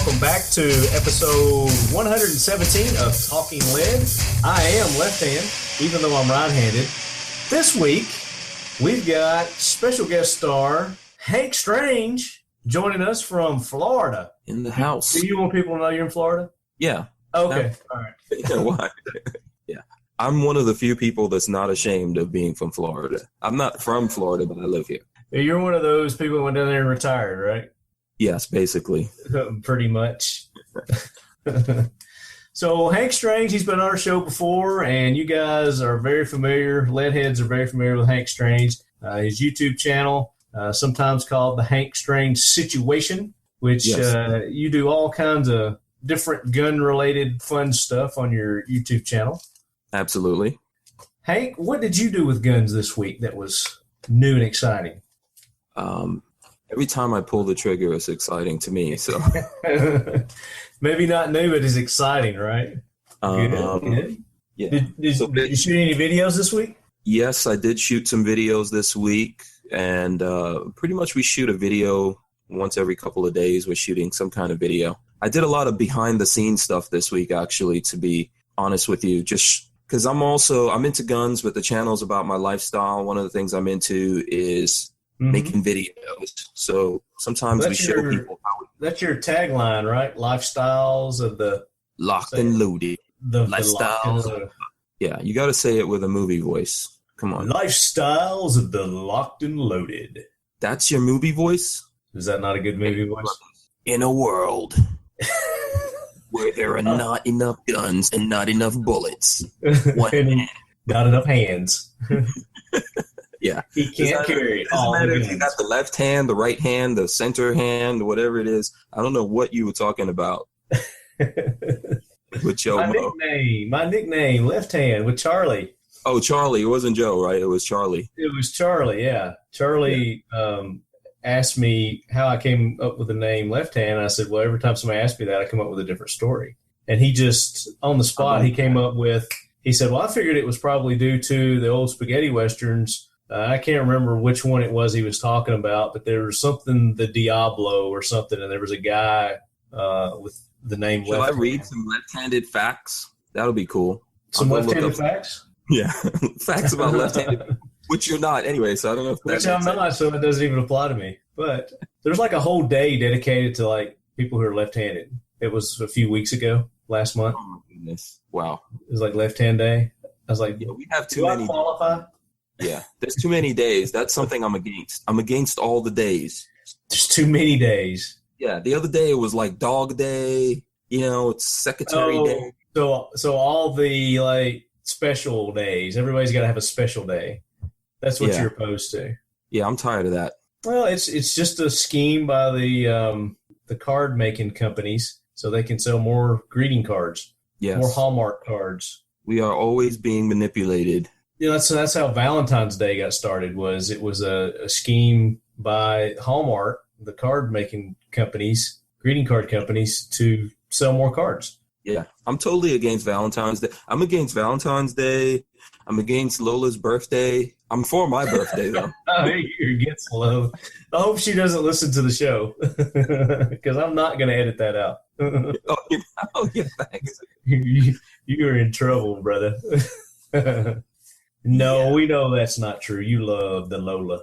welcome back to episode 117 of Talking Lead. I am left-handed, even though I'm right-handed. This week, we've got special guest star Hank Strange joining us from Florida. In the house. Do you want people to know you're in Florida? Yeah. Okay, all right. You know why? Yeah. I'm one of the few people that's not ashamed of being from Florida. I'm not from Florida, but I live here. You're one of those people who went down there and retired, right? Yes, basically. Pretty much. So Hank Strange, he's been on our show before, and you guys are very familiar. Leadheads are very familiar with Hank Strange. His YouTube channel, sometimes called the Hank Strange Situation, which yes. You do all kinds of different gun-related fun stuff on your YouTube channel. Absolutely. Hank, what did you do with guns this week that was new and exciting? Every time I pull the trigger, it's exciting to me. So maybe not new, but it's exciting, right? Good. Yeah. Did you shoot any videos this week? Yes, I did shoot some videos this week, and pretty much we shoot a video once every couple of days. We're shooting some kind of video. I did a lot of behind-the-scenes stuff this week, actually, to be honest with you, just because I'm into guns, but the channel's about my lifestyle. One of the things I'm into is making videos. So sometimes we show people how that's your tagline, right? Lifestyles of the locked and loaded. The lifestyles. Yeah, you got to say it with a movie voice. Come on. Lifestyles of the locked and loaded. That's your movie voice? Is that not a good movie voice? In a world where there are not enough guns and not enough bullets. Not enough hands. Yeah. He can't carry it. Doesn't matter if you got the left hand, the right hand, the center hand, whatever it is. I don't know what you were talking about. With Joe. My nickname, Left Hand, with Charlie. Oh, Charlie. It wasn't Joe, right? It was Charlie. It was Charlie, yeah. Charlie asked me how I came up with the name Left Hand. And I said, well, every time somebody asks me that, I come up with a different story. And he just, on the spot, he came up with, he said, well, I figured it was probably due to the old spaghetti westerns. I can't remember which one it was he was talking about, but there was something, the Diablo or something, and there was a guy with the name Shall I read some left-handed facts? That'll be cool. Some left-handed facts? Yeah. Facts about left-handed, which you're not anyway, so I don't know if Which I'm not, so it doesn't even apply to me. But there's like a whole day dedicated to like people who are left-handed. It was a few weeks ago, last month. Oh, my goodness. Wow. It was like Left-Hand Day. I was like, yeah, we have too many. Do I qualify? Yeah, there's too many days. That's something I'm against. I'm against all the days. There's too many days. Yeah, the other day it was like Dog Day. It's Secretary Day. So all the like special days. Everybody's got to have a special day. That's what you're opposed to. Yeah, I'm tired of that. Well, it's just a scheme by the card making companies so they can sell more greeting cards. Yes. More Hallmark cards. We are always being manipulated. Yeah, that's how Valentine's Day got started. It was a scheme by Hallmark, the card making companies, greeting card companies, to sell more cards. Yeah, I'm totally against Valentine's Day. I'm against Valentine's Day. I'm against Lola's birthday. I'm for my birthday though. You're against love. I hope she doesn't listen to the show because I'm not going to edit that out. Yeah, thanks. You are in trouble, brother. No, we know that's not true. You love the Lola.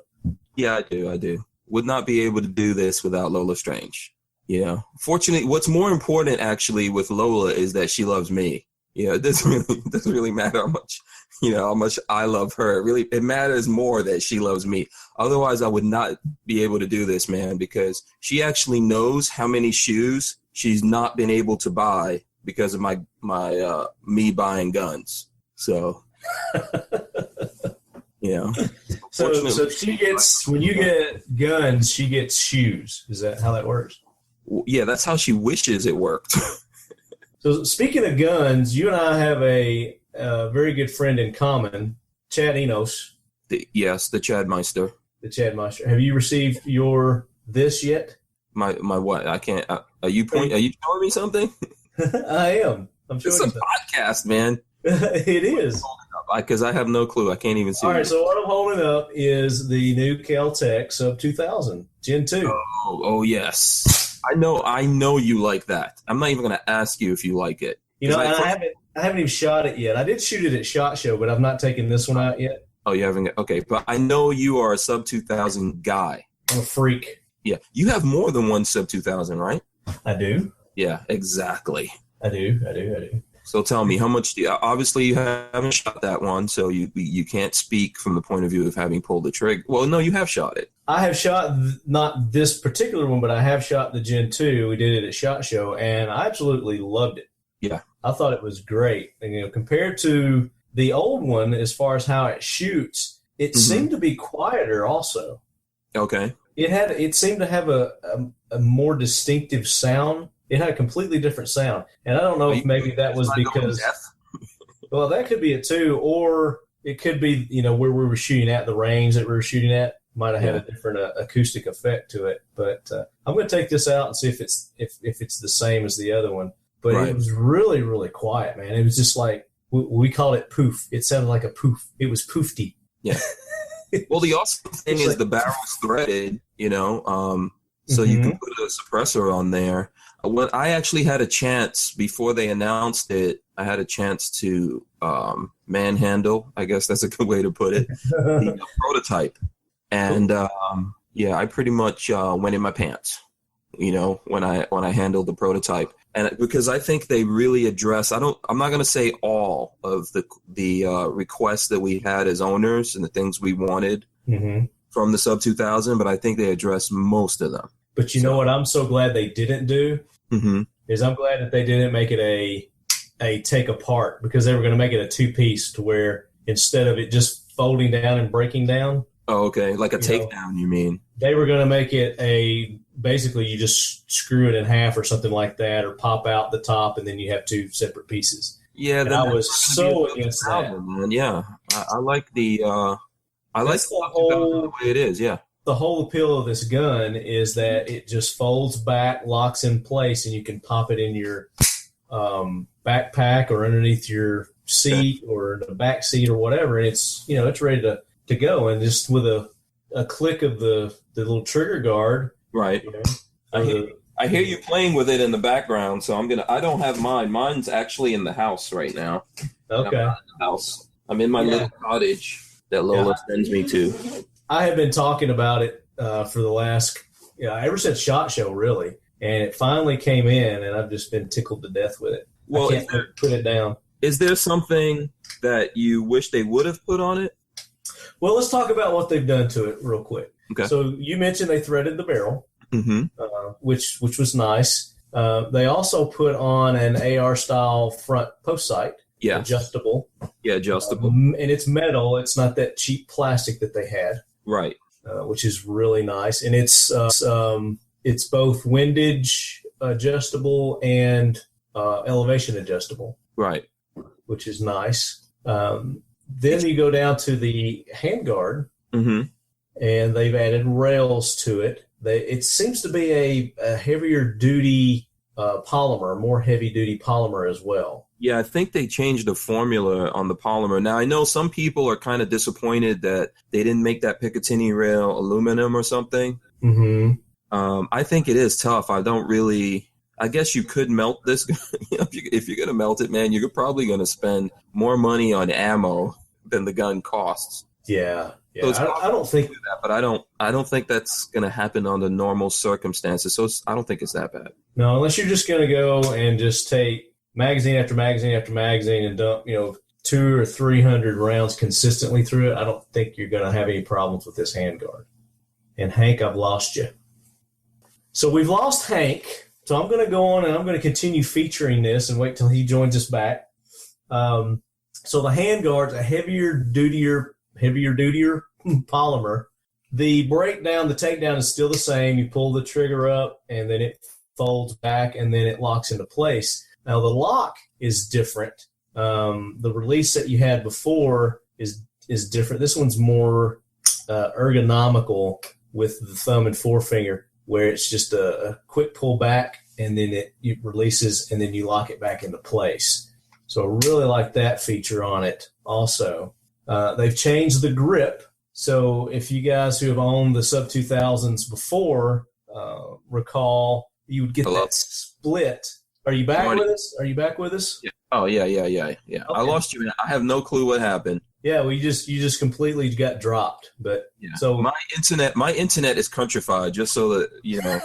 Yeah, I do. Would not be able to do this without Lola Strange. Yeah. Fortunately, what's more important actually with Lola is that she loves me. Yeah, it doesn't really matter how much I love her. It matters more that she loves me. Otherwise, I would not be able to do this, man, because she actually knows how many shoes she's not been able to buy because of my me buying guns. So. So she gets, when you get guns, she gets shoes. Is that how that works? Yeah, that's how she wishes it worked. So speaking of guns, you and I have a very good friend in common, Chad Enos. The Chadmeister. The Chadmeister. Have you received this yet? My what? I can't. Are you showing me something? I am. I'm showing you something. It's a podcast, man. It is. Because I have no clue. I can't even see. All right, so what I'm holding up is the new Kel-Tec Sub 2000 Gen 2. Oh yes. I know you like that. I'm not even going to ask you if you like it. You know, I haven't even shot it yet. I did shoot it at SHOT Show, but I've not taken this one out yet. Oh, you haven't? Okay, but I know you are a sub 2000 guy. I'm a freak. Yeah, you have more than one sub 2000, right? I do. Yeah, exactly. I do. So tell me, how much do you? Obviously, you haven't shot that one, so you can't speak from the point of view of having pulled the trigger. Well, no, you have shot it. I have shot not this particular one, but I have shot the Gen 2. We did it at SHOT Show, and I absolutely loved it. Yeah, I thought it was great. And, you know, compared to the old one, as far as how it shoots, it seemed to be quieter. Also, okay. It seemed to have a more distinctive sound. It had a completely different sound, and I don't know if maybe that was because. Well, that could be it too, or it could be, you know, where we were shooting at, the range that we were shooting at might have had a different acoustic effect to it. But I'm going to take this out and see if it's the same as the other one. But It was really, really quiet, man. It was just like we called it poof. It sounded like a poof. It was poofty. Yeah. Well, the awesome thing is the barrel's threaded, you know, so you can put a suppressor on there. When I actually had a chance, before they announced it, I had a chance to manhandle, I guess that's a good way to put it, the prototype. And, I pretty much went in my pants, you know, when I handled the prototype. And because I think they really address, I'm not going to say all of the requests that we had as owners and the things we wanted from the Sub 2000, but I think they address most of them. But you know what I'm so glad they didn't do is I'm glad that they didn't make it a take apart, because they were going to make it a 2-piece to where instead of it just folding down and breaking down. Oh, okay. Like a takedown, you mean? They were going to make it basically you just screw it in half or something like that, or pop out the top and then you have 2 separate pieces. Yeah. And I was so against that. Man. Yeah. I like the whole way it is. Yeah. The whole appeal of this gun is that it just folds back, locks in place, and you can pop it in your backpack or underneath your seat or the back seat or whatever. And it's ready to go. And just with a click of the little trigger guard. Right. You know, I hear you playing with it in the background. So I don't have mine. Mine's actually in the house right now. Okay. I'm not in the house. I'm in my little cottage that Lola sends me to. I have been talking about it for the last, ever since SHOT Show, really. And it finally came in, and I've just been tickled to death with it. Well, I can't put it down. Is there something that you wish they would have put on it? Well, let's talk about what they've done to it real quick. Okay. So you mentioned they threaded the barrel, which was nice. They also put on an AR-style front post sight. Yeah. Adjustable. Yeah, adjustable. And it's metal. It's not that cheap plastic that they had. Right. Which is really nice. And it's both windage adjustable and elevation adjustable. Right. Which is nice. Then you go down to the handguard, and they've added rails to it. It seems to be a heavier duty polymer, more heavy duty polymer as well. Yeah, I think they changed the formula on the polymer. Now, I know some people are kind of disappointed that they didn't make that Picatinny rail aluminum or something. I think it is tough. I guess you could melt this. If you're going to melt it, man, you're probably going to spend more money on ammo than the gun costs. Yeah. So I don't think that, but I don't think that's going to happen under normal circumstances. So I don't think it's that bad. No, unless you're just going to go and just take magazine after magazine after magazine and dump, 200 or 300 rounds consistently through it. I don't think you're going to have any problems with this handguard. And Hank, I've lost you. So we've lost Hank. So I'm going to go on and I'm going to continue featuring this and wait till he joins us back. So the handguard's a heavier duty polymer. The breakdown, the takedown is still the same. You pull the trigger up and then it folds back and then it locks into place. Now the lock is different. The release that you had before is different. This one's more ergonomical with the thumb and forefinger, where it's just a quick pull back and then it releases and then you lock it back into place. So I really like that feature on it also. They've changed the grip. So if you guys who have owned the Sub 2000s before recall, you would get Hello? that split. Are you back with us? Are you back with us? Yeah. Oh, yeah. Okay. I lost you. I have no clue what happened. Yeah, well, you just completely got dropped. But yeah. So my internet is countrified, just so that, you know,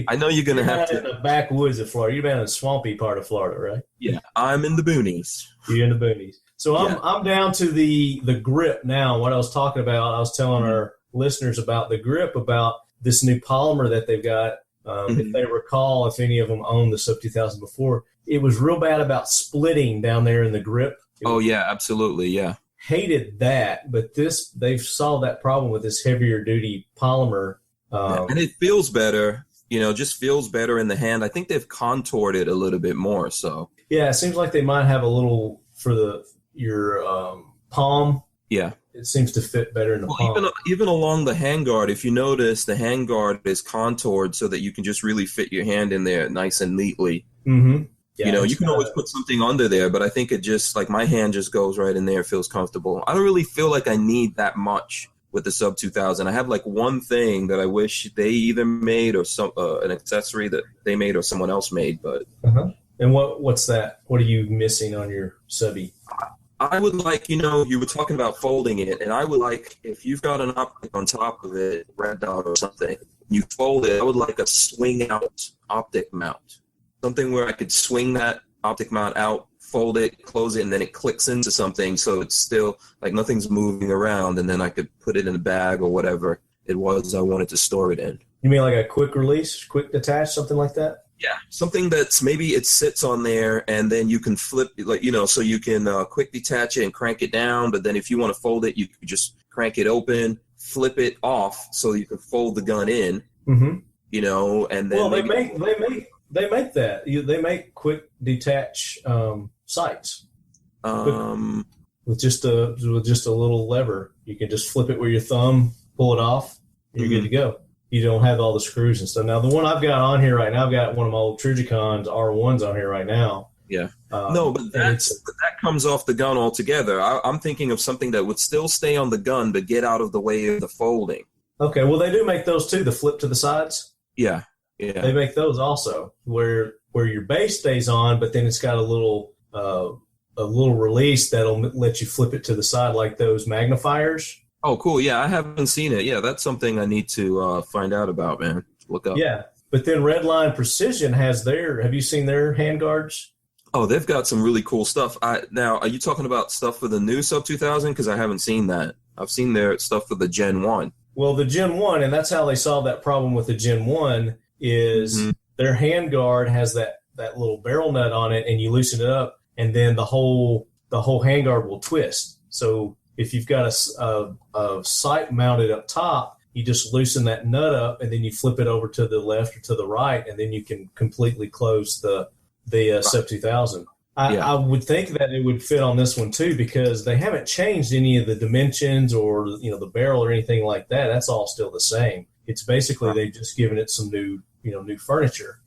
I know you're going to have to. You're in the backwoods of Florida. You're down in a swampy part of Florida, right? Yeah, I'm in the boonies. You're in the boonies. So I'm down to the grip now. What I was talking about, I was telling our listeners about the grip, about this new polymer that they've got. If they recall, if any of them owned the Sub 2000 before, it was real bad about splitting down there in the grip. Yeah, absolutely, yeah. Hated that, but they've solved that problem with this heavier duty polymer. And it feels better, just feels better in the hand. I think they've contoured it a little bit more, so. Yeah, it seems like they might have a little for your palm. Yeah. It seems to fit better in the palm. Even along the handguard, if you notice, the handguard is contoured so that you can just really fit your hand in there nice and neatly. Mm-hmm. Yeah, you can always put something under there, but I think it just, like, my hand just goes right in there, feels comfortable. I don't really feel like I need that much with the Sub 2000. I have, like, one thing that I wish they either made or an accessory that they made or someone else made, but. Uh-huh. And what's that? What are you missing on your subby? I would like, you were talking about folding it, and I would like, if you've got an optic on top of it, red dot or something, you fold it, I would like a swing out optic mount. Something where I could swing that optic mount out, fold it, close it, and then it clicks into something so it's still, like, nothing's moving around, and then I could put it in a bag or whatever it was I wanted to store it in. You mean like a quick release, quick detach, something like that? Yeah, something that's maybe it sits on there and then you can flip, so you can quick detach it and crank it down. But then if you want to fold it, you can just crank it open, flip it off so you can fold the gun in. Mm-hmm. And then they make that. They make quick detach sights with just a little lever. You can just flip it with your thumb, pull it off, and you're good to go. You don't have all the screws and stuff. Now, the one I've got on here right now, I've got one of my old Trigicons R1s on here right now. Yeah. But that comes off the gun altogether. I'm thinking of something that would still stay on the gun but get out of the way of the folding. Okay, well, they do make those too, the flip to the sides. Yeah. They make those also, where your base stays on, but then it's got a little release that'll let you flip it to the side, like those magnifiers. Oh, cool. Yeah, I haven't seen it. Yeah, that's something I need to find out about, man. Look up. Yeah, but then Redline Precision has have you seen their handguards? Oh, they've got some really cool stuff. Now, are you talking about stuff for the new Sub 2000? Because I haven't seen that. I've seen their stuff for the Gen 1. Well, the Gen 1, and that's how they solved that problem with the Gen 1, is their handguard has that little barrel nut on it, and you loosen it up, and then the whole handguard will twist. So if you've got a sight mounted up top, you just loosen that nut up, and then you flip it over to the left or to the right, and then you can completely close the Sub 2000. I would think that it would fit on this one too, because they haven't changed any of the dimensions or the barrel or anything like that. That's all still the same. It's basically they've just given it some new furniture.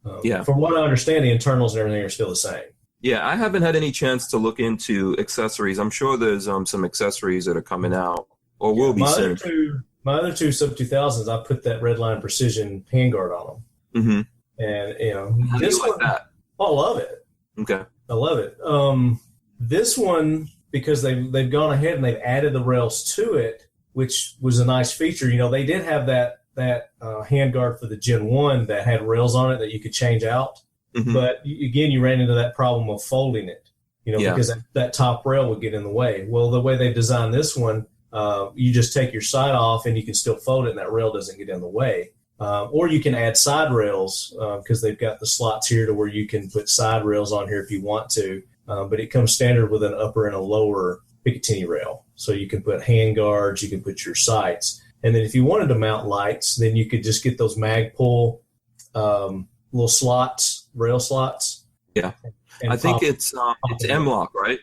From what I understand, the internals and everything are still the same. Yeah, I haven't had any chance to look into accessories. I'm sure there's some accessories that are coming out or will be soon. My other two Sub 2000s, I put that Redline Precision handguard on them. Mm-hmm. And How do you like that? I love it. Okay. I love it. This one, because they've gone ahead and they've added the rails to it, which was a nice feature. They did have that handguard for the Gen 1 that had rails on it that you could change out. Mm-hmm. But again, you ran into that problem of folding it, because that top rail would get in the way. Well, the way they've designed this one, you just take your sight off and you can still fold it and that rail doesn't get in the way. Or you can add side rails because they've got the slots here to where you can put side rails on here if you want to. But it comes standard with an upper and a lower Picatinny rail. So you can put hand guards, you can put your sights. And then if you wanted to mount lights, then you could just get those Magpul little slots, rail slots. Yeah. I think it's M-Lock, right?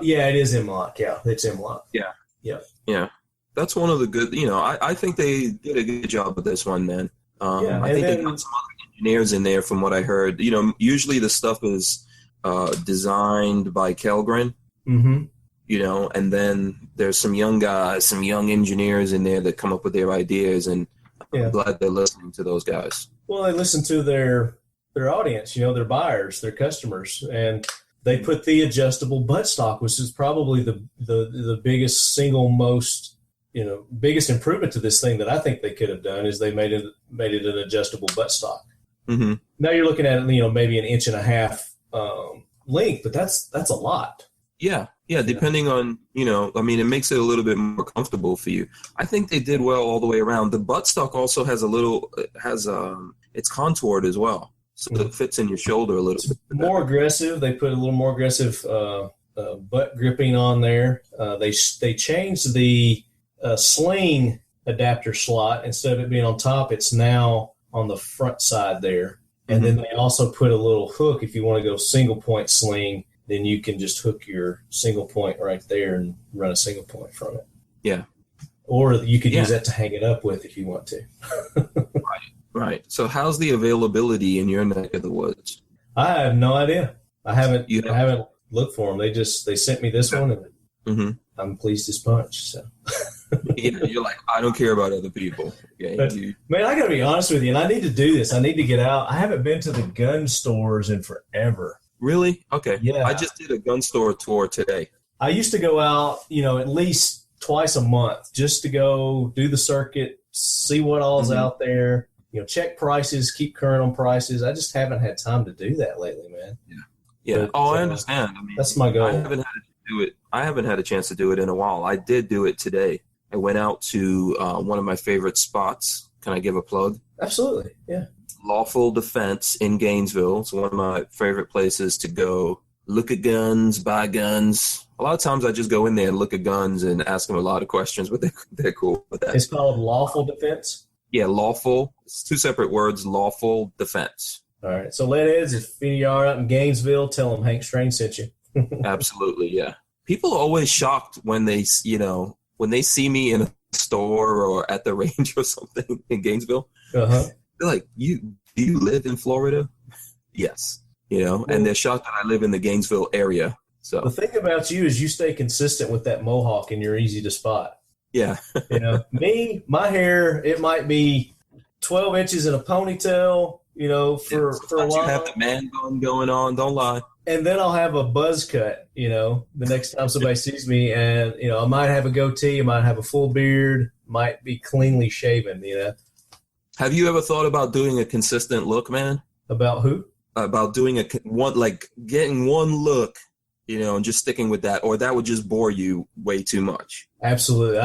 Yeah, it is M-Lock. Yeah, it's M-Lock. Yeah. Yeah. Yeah. That's one of the good, I think they did a good job with this one, man. I think they got some other engineers in there from what I heard. Usually the stuff is designed by Kellgren, and then there's some young guys, some young engineers in there that come up with their ideas, and I'm glad they're listening to those guys. Well, they listen to their audience, their buyers, their customers, and they put the adjustable buttstock, which is probably the biggest single most biggest improvement to this thing that I think they could have done is they made it an adjustable buttstock. Mm-hmm. Now you're looking at maybe an inch and a half length, but that's a lot. Yeah, depending on, it makes it a little bit more comfortable for you. I think they did well all the way around. The buttstock also has it's contoured as well, so it fits in your shoulder a little bit. More aggressive. They put a little more aggressive butt gripping on there. They changed the sling adapter slot. Instead of it being on top, it's now on the front side there. And then they also put a little hook. If you want to go single point sling, then you can just hook your single point right there and run a single point from it. Yeah. Or you could use that to hang it up with if you want to. Right. So how's the availability in your neck of the woods? I have no idea. I haven't looked for them. They sent me this one, and I'm pleased as punch. So. You're like, I don't care about other people. Okay? Man, I got to be honest with you, and I need to do this. I need to get out. I haven't been to the gun stores in forever. Really? Okay. Yeah. I just did a gun store tour today. I used to go out, at least twice a month just to go do the circuit, see what all's out there, check prices, keep current on prices. I just haven't had time to do that lately, man. Yeah. But, I understand. That's my goal. I haven't had a chance to do it in a while. I did do it today. I went out to one of my favorite spots. Can I give a plug? Absolutely, yeah. Lawful Defense in Gainesville. It's one of my favorite places to go look at guns, buy guns. A lot of times I just go in there and look at guns and ask them a lot of questions, but they're cool with that. It's called Lawful Defense? Yeah, Lawful. It's two separate words, Lawful Defense. All right. So, Leadheads, if any of y'all are out in Gainesville, tell them Hank Strange sent you. Absolutely, yeah. People are always shocked when they see me in a store or at the range or something in Gainesville. Uh-huh. They're like, do you live in Florida? Yes. And they're shocked that I live in the Gainesville area. So the thing about you is you stay consistent with that mohawk and you're easy to spot. Yeah. Me, my hair, it might be 12 inches in a ponytail, for a while. You have the man bun going on, don't lie. And then I'll have a buzz cut, the next time somebody sees me. And, I might have a goatee, I might have a full beard, might be cleanly shaven, Have you ever thought about doing a consistent look, man? About who? About doing getting one look, and just sticking with that, or that would just bore you way too much. Absolutely.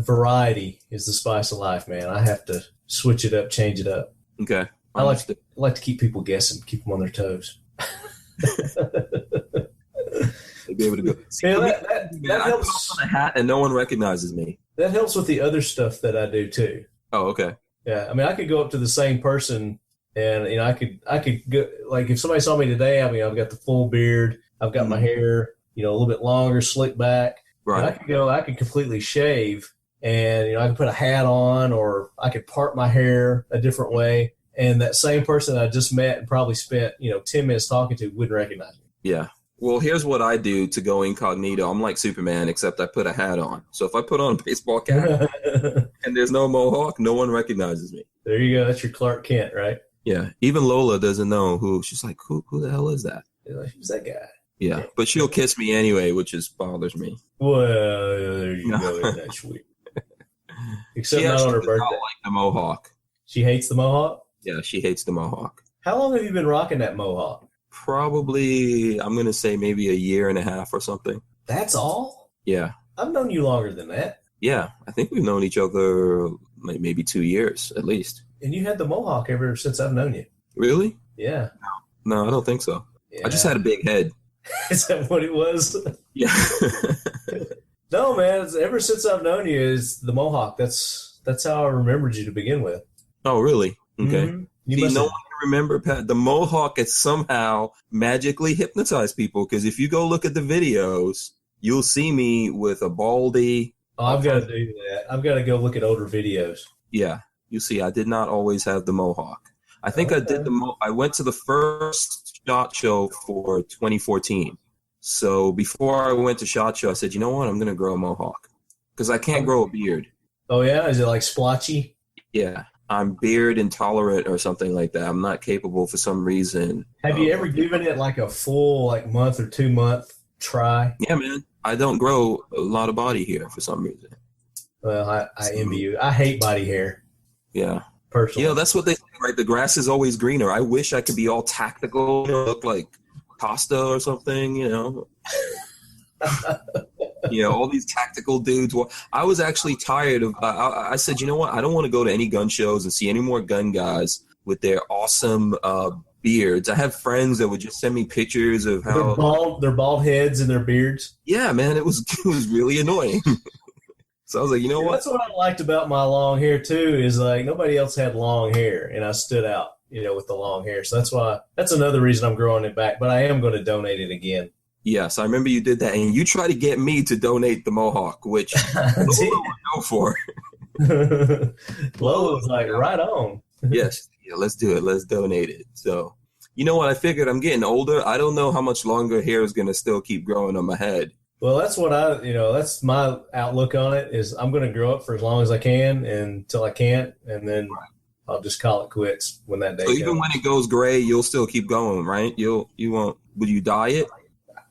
Variety is the spice of life, man. I have to switch it up, change it up. Okay. I like to keep people guessing, keep them on their toes. They'd be able to go. See, that helps. I put on a hat and no one recognizes me. That helps with the other stuff that I do too. Oh, okay. Yeah, I mean, I could go up to the same person, and I could go, like if somebody saw me today. I mean, I've got the full beard, I've got my hair, a little bit longer, slicked back. Right. I could completely shave, and I could put a hat on, or I could part my hair a different way, and that same person I just met and probably spent 10 minutes talking to wouldn't recognize me. Yeah. Well, here's what I do to go incognito. I'm like Superman, except I put a hat on. So if I put on a baseball cap and there's no mohawk, no one recognizes me. There you go. That's your Clark Kent, right? Yeah. Even Lola doesn't know who. She's like, who the hell is that? Like, who's that guy? Yeah. But she'll kiss me anyway, which bothers me. Well, there you go. That's sweet. Except not on her birthday. Not like the mohawk. She hates the mohawk? Yeah, she hates the mohawk. How long have you been rocking that mohawk? Probably, I'm going to say maybe a year and a half or something. That's all? Yeah. I've known you longer than that. Yeah. I think we've known each other maybe 2 years at least. And you had the mohawk ever since I've known you. Really? Yeah. No, I don't think so. Yeah. I just had a big head. Is that what it was? Yeah. No, man. Ever since I've known you, is the mohawk. That's how I remembered you to begin with. Oh, really? Okay. Mm-hmm. No one can remember, Pat. The mohawk has somehow magically hypnotized people, because if you go look at the videos, you'll see me with a baldy. Oh, I've got to do that. I've got to go look at older videos. Yeah. You see, I did not always have the mohawk. I think I did I went to the first SHOT Show for 2014. So before I went to SHOT Show, I said, you know what? I'm going to grow a mohawk because I can't grow a beard. Oh, yeah? Is it like splotchy? Yeah. I'm beard intolerant or something like that. I'm not capable for some reason. Have you ever given it like a full like month or 2 month try? Yeah, man. I don't grow a lot of body hair for some reason. Well, I envy you. I hate body hair. Yeah. Personally. You know, that's what they say, right? The grass is always greener. I wish I could be all tactical, look like Costa or something, all these tactical dudes. Well, I was actually tired of, I said, you know what? I don't want to go to any gun shows and see any more gun guys with their awesome beards. I have friends that would just send me pictures of how their bald heads and their beards. Yeah, man, it was really annoying. So I was like, you know what? That's what I liked about my long hair too. Is like nobody else had long hair, and I stood out, with the long hair. So that's another reason I'm growing it back. But I am going to donate it again. Yes, I remember you did that, and you tried to get me to donate the mohawk, which Lola would go for. Lola was like, right on. Yes, yeah, let's do it. Let's donate it. So, you know what? I figured I'm getting older. I don't know how much longer hair is going to still keep growing on my head. Well, that's what that's my outlook on it is I'm going to grow up for as long as I can until I can't, and then I'll just call it quits when that day comes. So even when it goes gray, you'll still keep going, right? You won't. Would you dye it?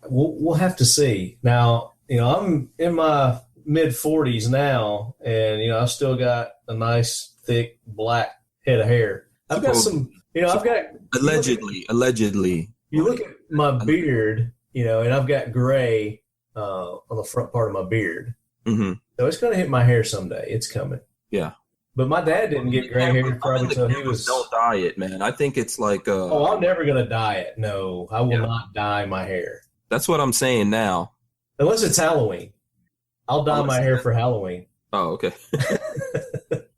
We'll have to see. Now, I'm in my mid 40s now, and I've still got a nice thick black head of hair. I've got some. I've got allegedly. You look at my beard, and I've got gray. On the front part of my beard. Mm-hmm. So it's going to hit my hair someday. It's coming. Yeah. But my dad didn't get gray hair probably until he was... Don't dye it, man. I think it's like... I'm never going to dye it. No, I will not dye my hair. That's what I'm saying now. Unless it's Halloween. I'll dye my hair for Halloween. Oh, okay.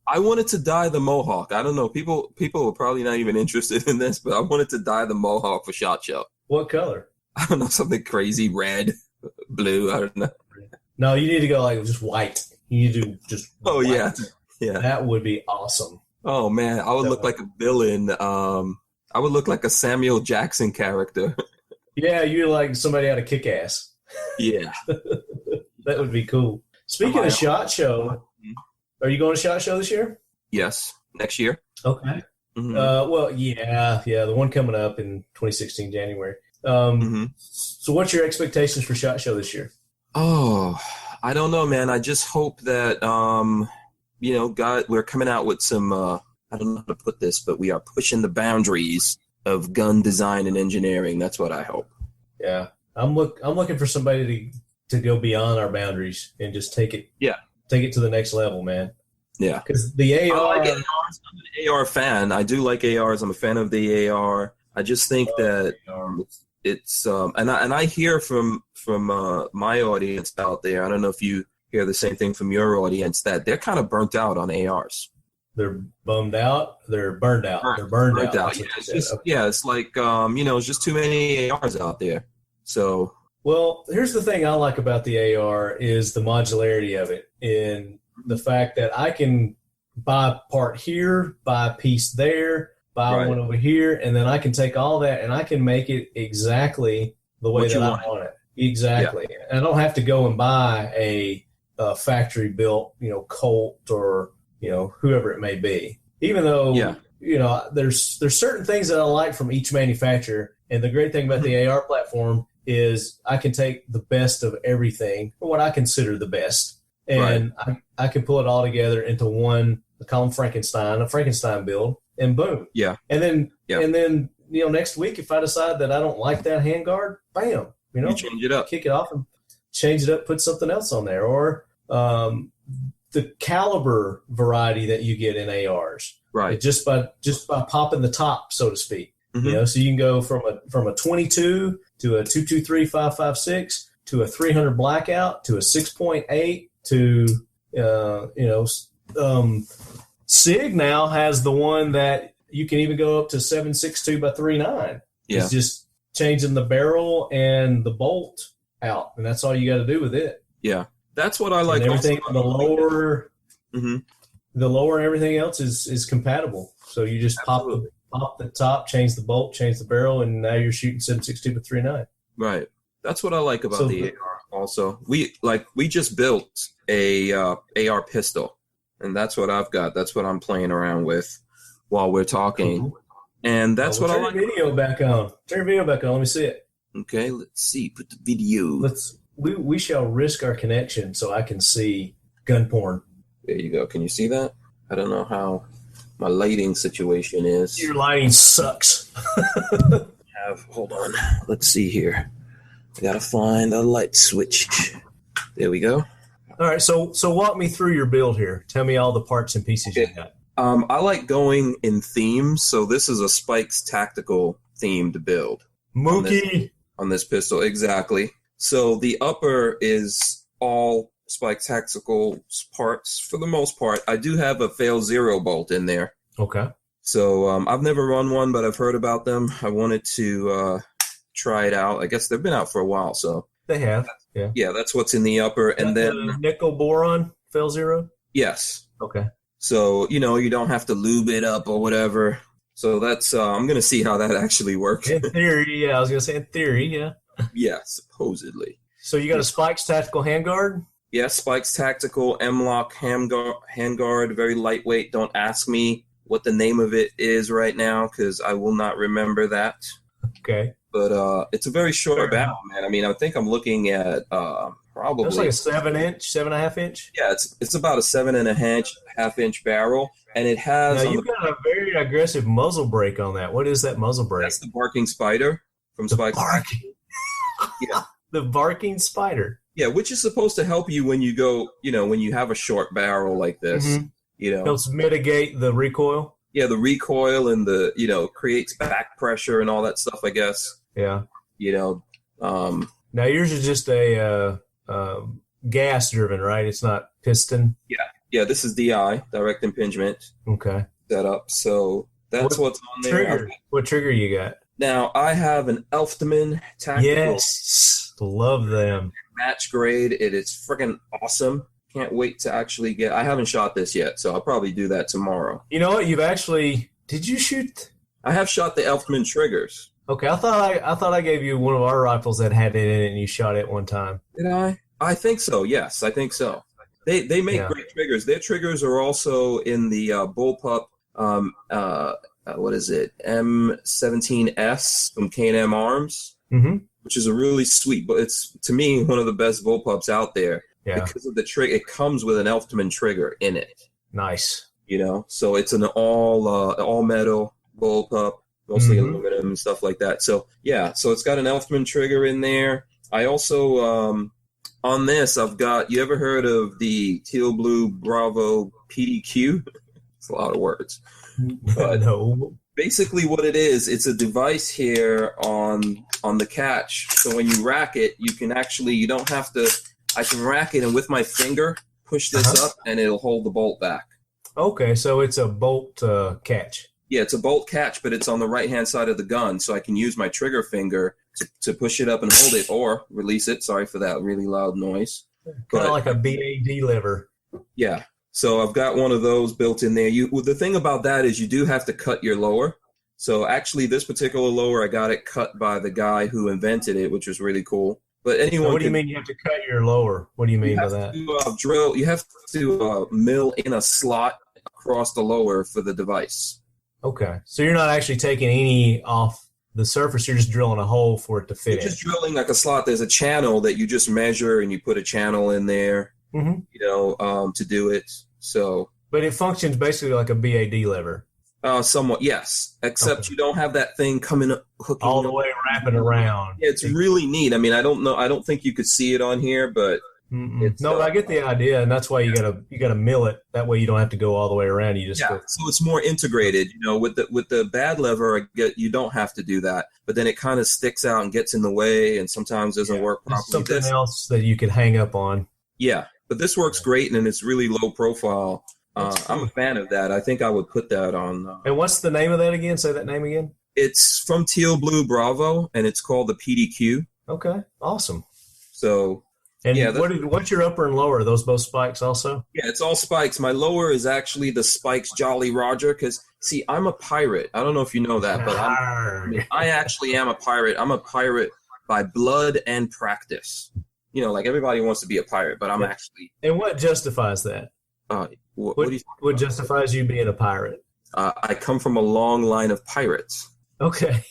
I wanted to dye the mohawk. I don't know. People are probably not even interested in this, but I wanted to dye the mohawk for SHOT Show. What color? I don't know. Something crazy. Red. Blue, I don't know. No, you need to go like just white. You need to just. Oh white. Yeah. That would be awesome. Oh man, I would look like a villain. I would look like a Samuel Jackson character. Yeah, you're like somebody out of Kick-Ass. Yeah, that would be cool. Speaking of SHOT Show, are you going to SHOT Show this year? Yes, next year. Okay. Mm-hmm. Well, yeah, the one coming up in 2016 January. So what's your expectations for SHOT Show this year? Oh, I don't know, man. I just hope that, God, we're coming out with some, I don't know how to put this, but we are pushing the boundaries of gun design and engineering. That's what I hope. Yeah. I'm looking for somebody to go beyond our boundaries and just take it to the next level, man. Yeah. Because the AR... I like ARs. I'm an AR fan. I do like ARs. I'm a fan of the AR. I just think that... It's and I hear from my audience out there. I don't know if you hear the same thing from your audience that they're kind of burnt out on ARs. They're bummed out. They're burned out. They're burned out. Yeah, it's like it's just too many ARs out there. So well, here's the thing I like about the AR is the modularity of it, and the fact that I can buy a part here, buy a piece there. Buy one over here, and then I can take all that and I can make it exactly the way that I want it. Exactly. Yeah. And I don't have to go and buy a factory built, Colt or, whoever it may be. Even though, there's certain things that I like from each manufacturer. And the great thing about the AR platform is I can take the best of everything, or what I consider the best, and I can pull it all together into one, I call them a Frankenstein build. And boom. Yeah. And then next week, if I decide that I don't like that handguard, bam, you change it up, kick it off and change it up, put something else on there. Or the caliber variety that you get in ARs. Right. Just by popping the top, so to speak. Mm-hmm. So you can go from a 22 to a 223 556 to a 300 blackout to a 6.8 to SIG now has the one that you can even go up to 7.62 by 3.9. Yeah. It's just changing the barrel and the bolt out, and that's all you got to do with it. Yeah, that's what I like. And everything the lower, mm-hmm. the lower, and everything else is compatible. So you just pop the top, change the bolt, change the barrel, and now you're shooting 7.62 by 3.9. Right. That's what I like about the AR. Also, we just built a AR pistol. And that's what I've got. That's what I'm playing around with while we're talking. And that's what I like. Turn your video back on. Turn your video back on. Let me see it. Okay, let's see. Put the video. We shall risk our connection so I can see gun porn. There you go. Can you see that? I don't know how my lighting situation is. Your lighting sucks. Hold on. Let's see here. I gotta find a light switch. There we go. All right, so walk me through your build here. Tell me all the parts and pieces you got. I like going in themes, so this is a Spikes Tactical themed build. Mookie! On this pistol, exactly. So the upper is all Spikes Tactical parts for the most part. I do have a Fail Zero bolt in there. Okay. So I've never run one, but I've heard about them. I wanted to try it out. I guess they've been out for a while, so. They have, yeah. Yeah, that's what's in the upper. And then the nickel boron Fail Zero? Yes. Okay. So, you don't have to lube it up or whatever. So that's, I'm going to see how that actually works. In theory, yeah. I was going to say in theory, yeah. Yeah, supposedly. So you got a Spikes Tactical handguard? Yeah, Spikes Tactical M-Lock handguard, very lightweight. Don't ask me what the name of it is right now because I will not remember that. Okay. But it's a very short barrel, man. I mean, I think I'm looking at probably. That's like a 7.5 inch. Yeah, it's about a 7.5 inch barrel, and it has. Now you've got a very aggressive muzzle brake on that. What is that muzzle brake? That's the Barking Spider from Spikes. Yeah, the Barking Spider. Yeah, which is supposed to help you when you go, when you have a short barrel like this. Mm-hmm. Helps mitigate the recoil. Yeah, the recoil and the creates back pressure and all that stuff, I guess. Yeah. Now yours is just a gas driven, right? It's not piston. Yeah. This is DI, direct impingement. Okay. Setup. So that's what's on there. What trigger you got? Now I have an Elftman Tactical. Yes, love them. Match grade. It is freaking awesome. Can't wait to actually get. I haven't shot this yet, so I'll probably do that tomorrow. You know what? Did you shoot? I have shot the Elftman triggers. Okay, I thought I gave you one of our rifles that had it in it, and you shot it one time. Did I? I think so. Yes, I think so. They make great triggers. Their triggers are also in the Bullpup. What is it? M17S from K&M Arms, which is a really sweet. But it's to me one of the best Bullpups out there. Yeah. Because of the trigger, it comes with an Elftman trigger in it. Nice. So it's an all metal bullpup, mostly aluminum and stuff like that. So yeah, so it's got an Elftman trigger in there. I also on this I've got. You ever heard of the Teal Blue Bravo PDQ? It's a lot of words. But no. Basically, what it is, it's a device here on the catch. So when you rack it, you can actually. You don't have to. I can rack it and with my finger push this up and it'll hold the bolt back. Okay, so it's a bolt catch. Yeah, it's a bolt catch, but it's on the right-hand side of the gun, so I can use my trigger finger to push it up and hold it or release it. Sorry for that really loud noise. Kind of like a BAD lever. Yeah, so I've got one of those built in there. The thing about that is you do have to cut your lower. So actually this particular lower, I got it cut by the guy who invented it, which was really cool. But anyone. So what do you mean you have to cut your lower? What do you mean by that? You have to mill in a slot across the lower for the device. Okay, so you're not actually taking any off the surface. You're just drilling a hole for it to fit. You're just drilling like a slot. There's a channel that you just measure, and you put a channel in there. To do it. So. But it functions basically like a BAD lever. Somewhat, yes. Except you don't have that thing hooking all the way wrapping around. Yeah, it's really neat. I mean, I don't know. I don't think you could see it on here, but no, I get the idea, and that's why you gotta mill it. That way, you don't have to go all the way around. You just go. So it's more integrated. With the bad lever, you don't have to do that, but then it kind of sticks out and gets in the way, and sometimes doesn't work properly. Something else that you could hang up on. Yeah, but this works great, and it's really low profile. I'm a fan of that. I think I would put that on. And what's the name of that again? Say that name again. It's from Teal Blue Bravo, and it's called the PDQ. Okay, awesome. So, what's your upper and lower? Are those both spikes also? Yeah, it's all spikes. My lower is actually the Spikes Jolly Roger because, see, I'm a pirate. I don't know if you know that, but I actually am a pirate. I'm a pirate by blood and practice. Like everybody wants to be a pirate, but I'm actually. And what justifies that? What do you? What justifies you being a pirate? I come from a long line of pirates. Okay.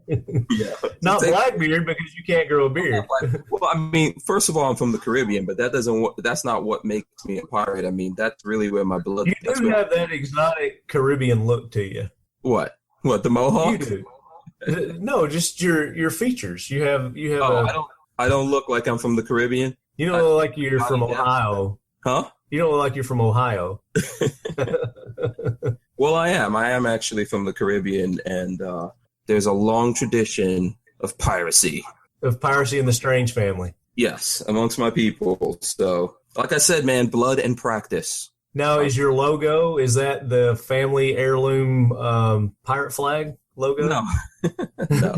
Yeah. Not Blackbeard because you can't grow a beard. Well, I mean, first of all, I'm from the Caribbean, but that's not what makes me a pirate. I mean, that's really where my blood. You do have that exotic Caribbean look to you. What? What, the mohawk? You do. No, just your features. You have. I don't look like I'm from the Caribbean. You don't look like you're from Ohio. Huh? You don't look like you're from Ohio. Well, I am. I am actually from the Caribbean, and there's a long tradition of piracy. Of piracy in the Strange family. Yes, amongst my people. So, like I said, man, blood and practice. Now, is your logo, is that the family heirloom pirate flag logo? No. No.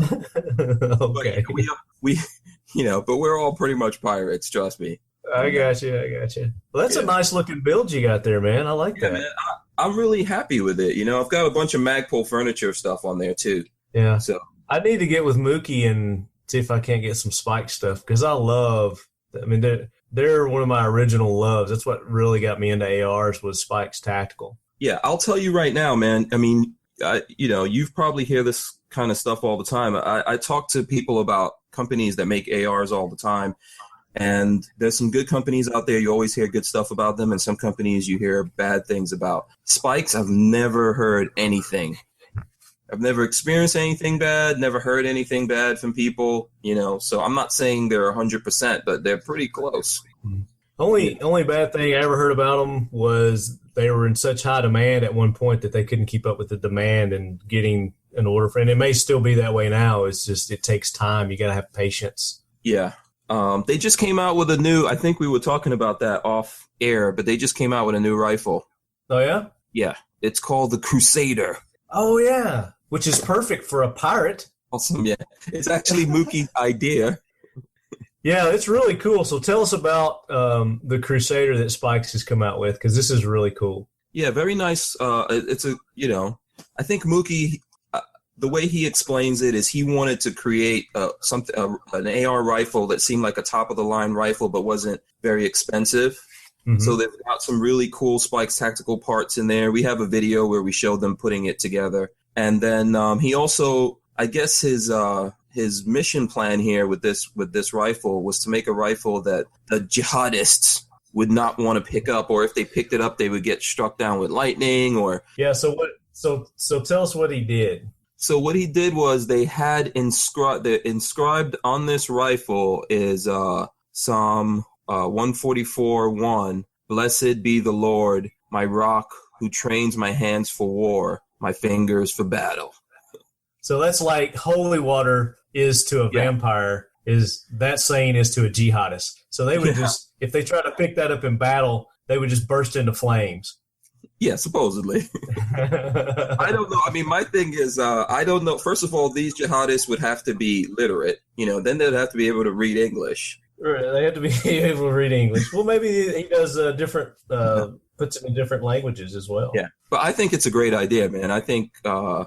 Okay. But but we're all pretty much pirates, trust me. I got you. Well, that's a nice looking build you got there, man. I like that. Man, I'm really happy with it. I've got a bunch of Magpul furniture stuff on there too. Yeah. So I need to get with Mookie and see if I can't get some Spike stuff because they're one of my original loves. That's what really got me into ARs was Spike's Tactical. Yeah, I'll tell you right now, man. I mean, you've probably hear this kind of stuff all the time. I talk to people about companies that make ARs all the time. And there's some good companies out there. You always hear good stuff about them. And some companies you hear bad things about. Spikes, I've never heard anything. I've never experienced anything bad, never heard anything bad from people, So I'm not saying they're 100%, but they're pretty close. Only bad thing I ever heard about them was they were in such high demand at one point that they couldn't keep up with the demand and getting an order for. And it may still be that way now. It's just it takes time. You got to have patience. Yeah. They just came out with a new, I think we were talking about that off air, but they just came out with a new rifle. Oh, yeah? Yeah. It's called the Crusader. Oh, yeah. Which is perfect for a pirate. Awesome, yeah. It's actually Mookie's idea. Yeah, it's really cool. So tell us about the Crusader that Spikes has come out with, because this is really cool. Yeah, very nice. It's I think Mookie, the way he explains it is he wanted to create an AR rifle that seemed like a top-of-the-line rifle but wasn't very expensive. Mm-hmm. So they've got some really cool Spikes tactical parts in there. We have a video where we showed them putting it together. And then he also, I guess his mission plan here with this rifle was to make a rifle that the jihadists would not want to pick up, or if they picked it up, they would get struck down with lightning. Or So tell us what he did. So what he did was they had inscribed on this rifle is Psalm 144:1. Blessed be the Lord, my rock, who trains my hands for war, my fingers for battle. So that's like holy water is to a vampire, is that saying is to a jihadist. So they would just, if they try to pick that up in battle, they would just burst into flames. Yeah, supposedly. I don't know. I mean, my thing is, I don't know. First of all, these jihadists would have to be literate. Then they'd have to be able to read English. Right, they have to be able to read English. Well, maybe he does different, puts it in different languages as well. Yeah, but I think it's a great idea, man. I think I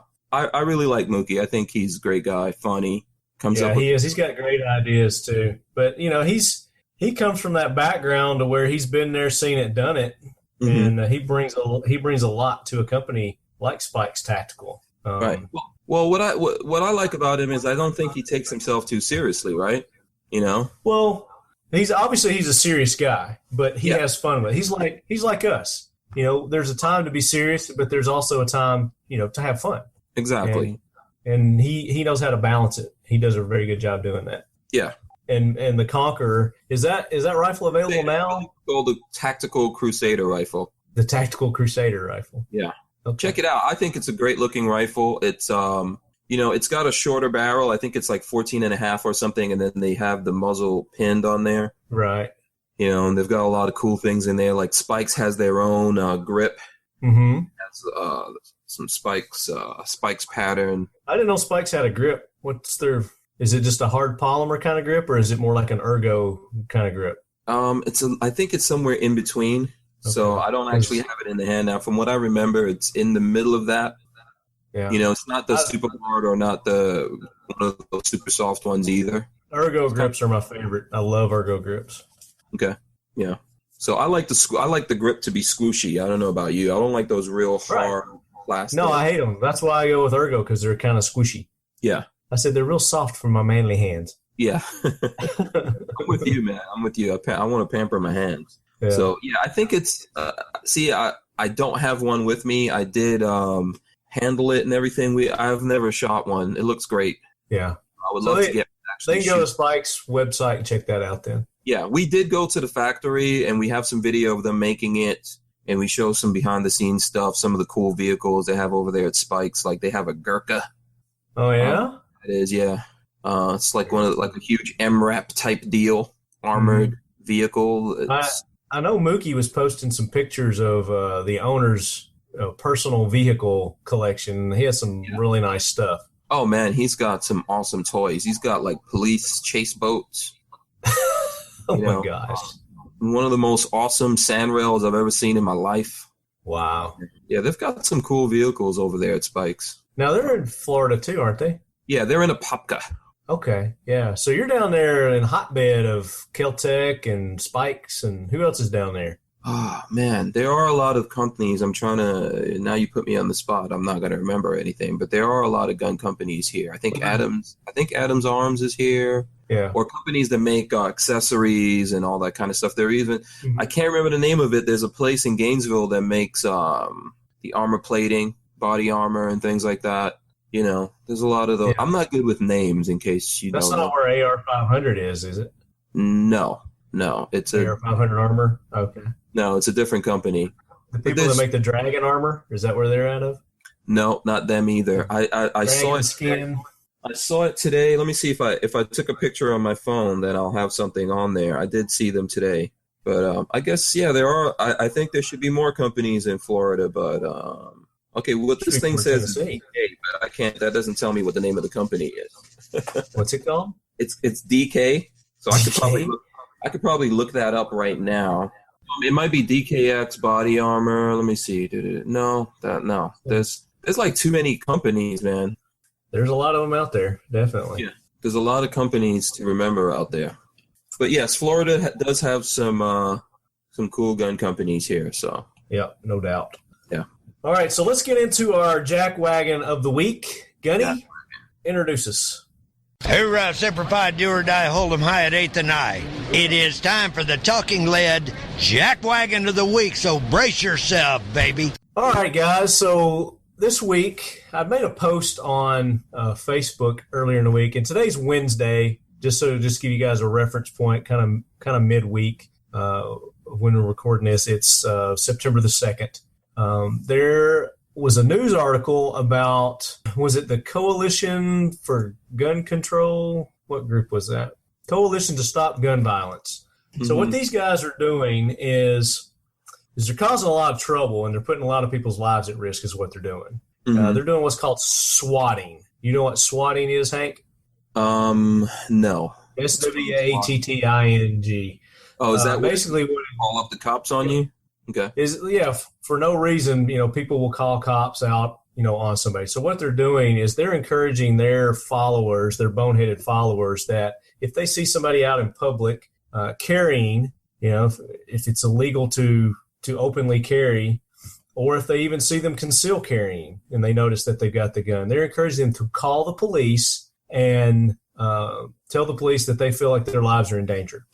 really like Mookie. I think he's a great guy, funny. He is. He's got great ideas too. But he comes from that background to where he's been there, seen it, done it. Mm-hmm. And he brings a lot to a company like Spike's Tactical. Right. Well, what I like about him is I don't think he takes himself too seriously, right? Well, he's a serious guy, but he has fun with it. He's like us. There's a time to be serious, but there's also a time, to have fun. Exactly. And he knows how to balance it. He does a very good job doing that. Yeah. And the Conqueror, is that rifle available now? It's called the Tactical Crusader rifle. The Tactical Crusader rifle. Yeah. Okay. Check it out. I think it's a great looking rifle. It's it's got a shorter barrel. I think it's like 14.5 or something, and then they have the muzzle pinned on there. Right. And they've got a lot of cool things in there. Like Spikes has their own grip. Mm-hmm. Has some Spikes pattern. I didn't know Spikes had a grip. What's their? Is it just a hard polymer kind of grip, or is it more like an ergo kind of grip? I think it's somewhere in between. Okay. So I don't actually have it in the hand now. From what I remember, it's in the middle of that. Yeah. It's not the super hard or not the one of those super soft ones either. Ergo grips are my favorite. I love ergo grips. Okay. Yeah. So I like the grip to be squishy. I don't know about you. I don't like those real hard plastic. No, I hate them. That's why I go with Ergo, because they're kind of squishy. Yeah. I said they're real soft for my manly hands. Yeah. I'm with you, man. I'm with you. I want to pamper my hands. Yeah. So, yeah, I think it's I don't have one with me. I did handle it and everything. I've never shot one. It looks great. Yeah. I would love to get They can go to Spike's website and check that out then. Yeah, we did go to the factory, and we have some video of them making it, and we show some behind-the-scenes stuff, some of the cool vehicles they have over there at Spike's. Like, they have a Gurkha. Oh, yeah? It is, yeah. It's like a huge MRAP type deal, armored vehicle. I know Mookie was posting some pictures of the owner's personal vehicle collection. He has some really nice stuff. Oh, man, he's got some awesome toys. He's got, like, police chase boats. Oh, my gosh. One of the most awesome sandrails I've ever seen in my life. Wow. Yeah, they've got some cool vehicles over there at Spike's. Now, they're in Florida, too, aren't they? Yeah, they're in Apopka. Okay, yeah. So you're down there in hotbed of Kel-Tec and Spike's, and who else is down there? Oh, man, there are a lot of companies. Now you put me on the spot. I'm not going to remember anything, but there are a lot of gun companies here. I think Adams Arms is here. Yeah. Or companies that make accessories and all that kind of stuff. They're even, I can't remember the name of it. There's a place in Gainesville that makes the armor plating, body armor, and things like that. You know, there's a lot of those. Yeah. I'm not good with names in case you That's don't know. That's not where AR-500 is it? No. It's AR-500 armor? Okay. No, it's a different company. The people that make the Dragon armor? Is that where they're out of? No, not them either. I saw it. Skin. I saw it today. Let me see if I took a picture on my phone, then I'll have something on there. I did see them today. But I guess, yeah, there are. I think there should be more companies in Florida. But, okay, what this thing says is DK, but I can't. That doesn't tell me what the name of the company is. What's it called? It's DK. So I could probably look that up right now. It might be DKX Body Armor. Let me see. No. There's like too many companies, man. There's a lot of them out there, definitely. Yeah, there's a lot of companies to remember out there. But yes, Florida does have some cool gun companies here. So yeah, no doubt. Yeah. All right, so let's get into our Jackwagon of the week. Gunny, introduce us. Hoorah, Semper Fi, do or die, hold 'em high at 8th and I. It is time for the talking lead Jackwagon of the week, so brace yourself, baby. All right, guys, so this week I made a post on Facebook earlier in the week, and today's Wednesday, just to give you guys a reference point, kind of midweek when we're recording this. It's September the 2nd. There was a news article about, was it the Coalition for Gun Control? What group was that? Coalition to Stop Gun Violence. Mm-hmm. So what these guys are doing is they're causing a lot of trouble, and they're putting a lot of people's lives at risk is what they're doing. Mm-hmm. They're doing what's called swatting. You know what swatting is, Hank? No. SWATTING. Oh, is that basically what call up the cops on you? Okay. For no reason, people will call cops out, on somebody. So what they're doing is they're encouraging their followers, their boneheaded followers, that if they see somebody out in public carrying, if it's illegal to openly carry, or if they even see them conceal carrying and they notice that they've got the gun, they're encouraging them to call the police and tell the police that they feel like their lives are in danger,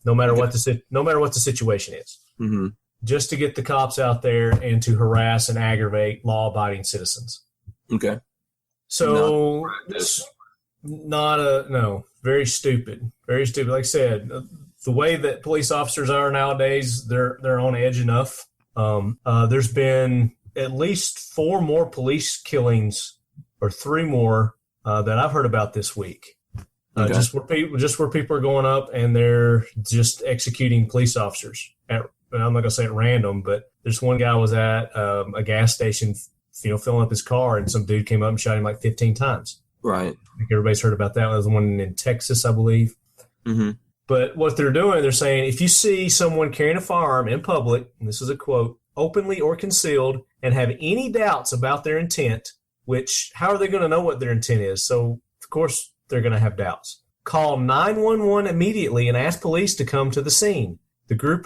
no matter what the situation is. Mm-hmm. Just to get the cops out there and to harass and aggravate law-abiding citizens. Okay. So, very stupid. Very stupid. Like I said, the way that police officers are nowadays, they're on edge enough. There's been at least 4 more police killings, or 3 more, that I've heard about this week. Okay. Just where people are going up and they're just executing police officers I'm not going to say at random, but there's one guy was at a gas station, filling up his car, and some dude came up and shot him like 15 times. Right. I think everybody's heard about that. There's one in Texas, I believe. Mm-hmm. But what they're doing, they're saying, if you see someone carrying a firearm in public, and this is a quote, openly or concealed, and have any doubts about their intent, which, how are they going to know what their intent is? So, of course, they're going to have doubts. Call 911 immediately and ask police to come to the scene. The group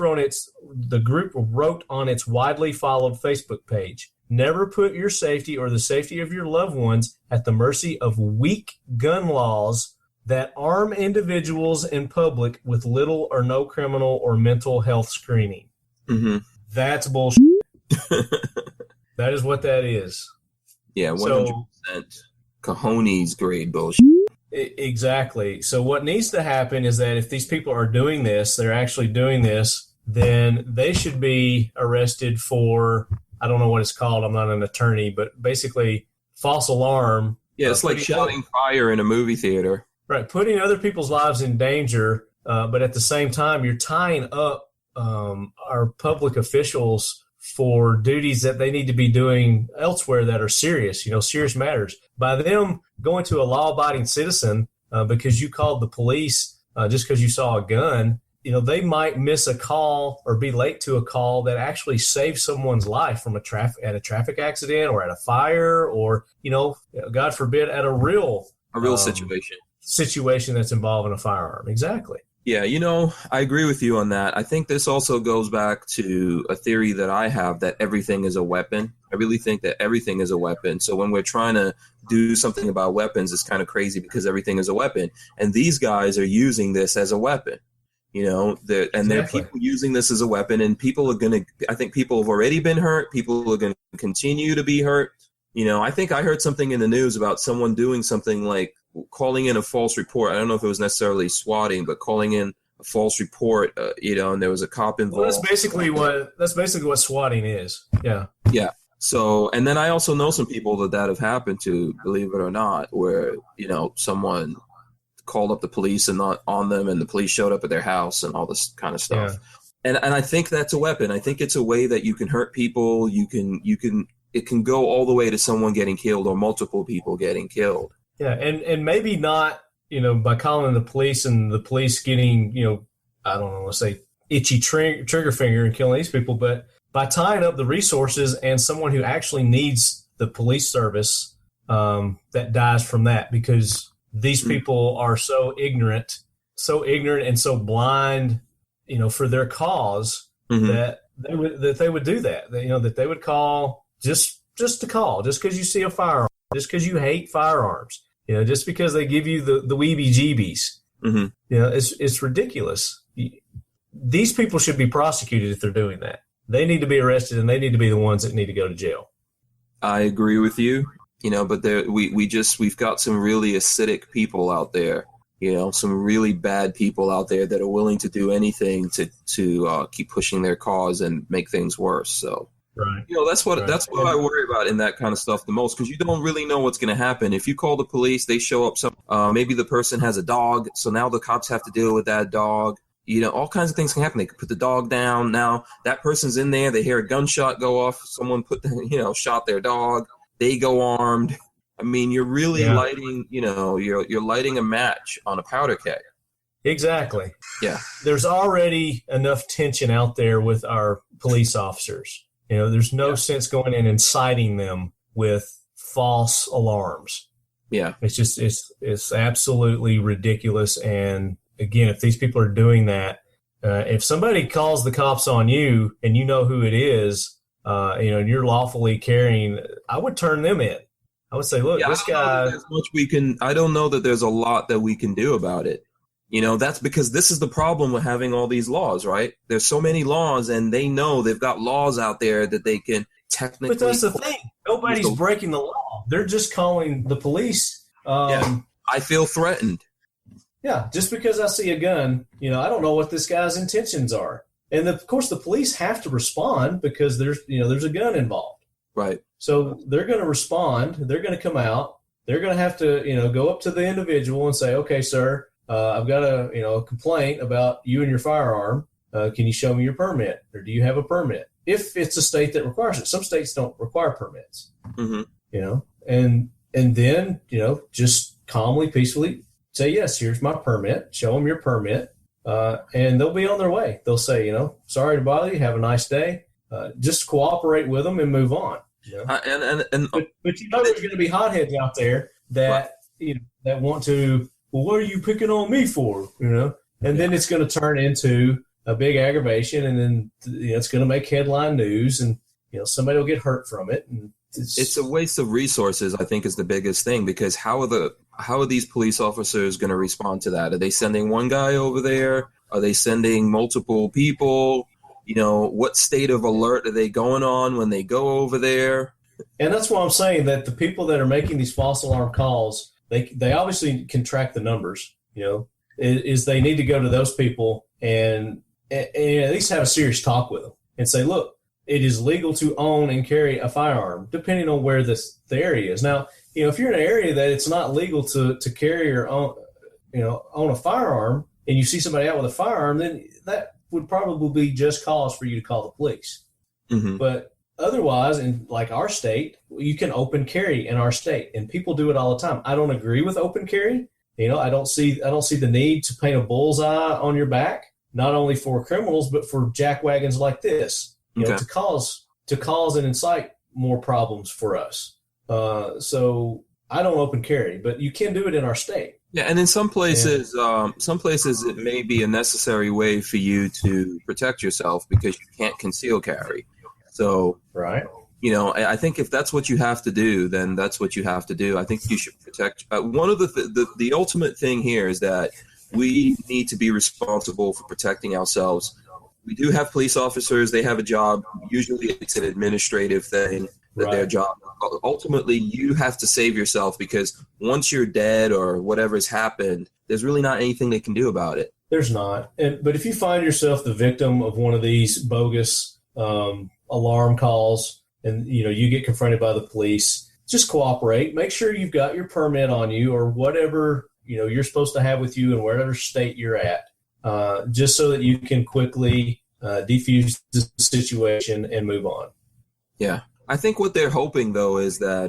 the group wrote on its widely followed Facebook page, "Never put your safety or the safety of your loved ones at the mercy of weak gun laws that arm individuals in public with little or no criminal or mental health screening." Mm-hmm. That's bullshit. That is what that is. Yeah, 100% cojones grade bullshit. Exactly. So what needs to happen is that if these people are doing this, they're actually doing this, then they should be arrested for, I don't know what it's called, I'm not an attorney, but basically false alarm. Yeah, it's like shouting fire in a movie theater. Right, putting other people's lives in danger, but at the same time, you're tying up our public officials for duties that they need to be doing elsewhere that are serious, serious matters. By them going to a law-abiding citizen because you called the police just because you saw a gun, they might miss a call or be late to a call that actually saves someone's life from a traffic accident or at a fire or, God forbid, at a real situation that's involving a firearm. Exactly. Yeah, I agree with you on that. I think this also goes back to a theory that I have that everything is a weapon. I really think that everything is a weapon. So when we're trying to do something about weapons, it's kind of crazy because everything is a weapon. And these guys are using this as a weapon, there are people using this as a weapon, and people are I think people have already been hurt. People are going to continue to be hurt. I think I heard something in the news about someone doing something like calling in a false report. I don't know if it was necessarily swatting, but calling in a false report, and there was a cop involved. Well, that's basically what swatting is. Yeah. Yeah. So, and then I also know some people that have happened to, believe it or not, where, someone called up the police and not on them, and the police showed up at their house and all this kind of stuff. Yeah. And I think that's a weapon. I think it's a way that you can hurt people. It can go all the way to someone getting killed or multiple people getting killed. Yeah, and maybe not, by calling the police and the police getting, I don't know, let's say itchy trigger finger and killing these people, but by tying up the resources and someone who actually needs the police service that dies from that, because these people are so ignorant and so blind, for their cause that they would do that. That they would call just to call, just because you see a firearm, just because you hate firearms, just because they give you the weebie-jeebies. Mm-hmm. It's ridiculous. These people should be prosecuted if they're doing that. They need to be arrested, and they need to be the ones that need to go to jail. I agree with you, but we've got some really acidic people out there, some really bad people out there that are willing to do anything to keep pushing their cause and make things worse. So. Right. That's what I worry about in that kind of stuff the most, because you don't really know what's going to happen. If you call the police, they show up. Maybe the person has a dog, so now the cops have to deal with that dog. All kinds of things can happen. They could put the dog down. Now that person's in there. They hear a gunshot go off. Someone shot their dog. They go armed. I mean, you're really lighting. You're lighting a match on a powder keg. Exactly. Yeah. There's already enough tension out there with our police officers. There's no sense going in and citing them with false alarms. Yeah. It's just, it's absolutely ridiculous. And again, if these people are doing that, if somebody calls the cops on you and you know who it is, and you're lawfully carrying, I would turn them in. I would say, look, this guy. I don't know that there's a lot that we can do about it. That's because this is the problem with having all these laws, right? There's so many laws, and they know they've got laws out there that they can technically. But that's the thing. Nobody's breaking the law. They're just calling the police. I feel threatened. Yeah, just because I see a gun, I don't know what this guy's intentions are. And of course, the police have to respond because there's a gun involved. Right. So they're going to respond. They're going to come out. They're going to have to, go up to the individual and say, okay, sir. I've got a complaint about you and your firearm. Can you show me your permit, or do you have a permit? If it's a state that requires it, some states don't require permits. Mm-hmm. And then just calmly, peacefully say, yes, here's my permit. Show them your permit, and they'll be on their way. They'll say, sorry to bother you. Have a nice day. Just cooperate with them and move on. But there's going to be hotheads out there that that want to. Well, what are you picking on me for? And then it's going to turn into, a big aggravation, and then it's going to make headline news, and somebody will get hurt from it. And it's a waste of resources, I think, is the biggest thing, because how are these police officers going to respond to that? Are they sending one guy over there? Are they sending multiple people? What state of alert are they going on when they go over there? And that's why I'm saying that the people that are making these false alarm calls, they obviously can track the numbers. Is they need to go to those people and at least have a serious talk with them and say, look, it is legal to own and carry a firearm, depending on where the area is. Now, if you're in an area that it's not legal to carry or own a firearm, and you see somebody out with a firearm, then that would probably be just cause for you to call the police. Mm-hmm. But otherwise, in like our state, you can open carry in our state, and people do it all the time. I don't agree with open carry. I don't see the need to paint a bullseye on your back, not only for criminals but for jackwagons like this, to cause and incite more problems for us. So I don't open carry, but you can do it in our state. Yeah, and in some places, it may be a necessary way for you to protect yourself because you can't conceal carry. So, right. I think if that's what you have to do, then that's what you have to do. I think you should protect. One of the ultimate thing here is that we need to be responsible for protecting ourselves. We do have police officers; they have a job. Usually, it's an administrative thing that their job. Ultimately, you have to save yourself, because once you're dead or whatever's happened, there's really not anything they can do about it. There's not. But if you find yourself the victim of one of these bogus alarm calls, and you get confronted by the police, just cooperate. Make sure you've got your permit on you or whatever you're supposed to have with you in whatever state you're at, just so that you can quickly defuse the situation and move on. Yeah. I think what they're hoping, though, is that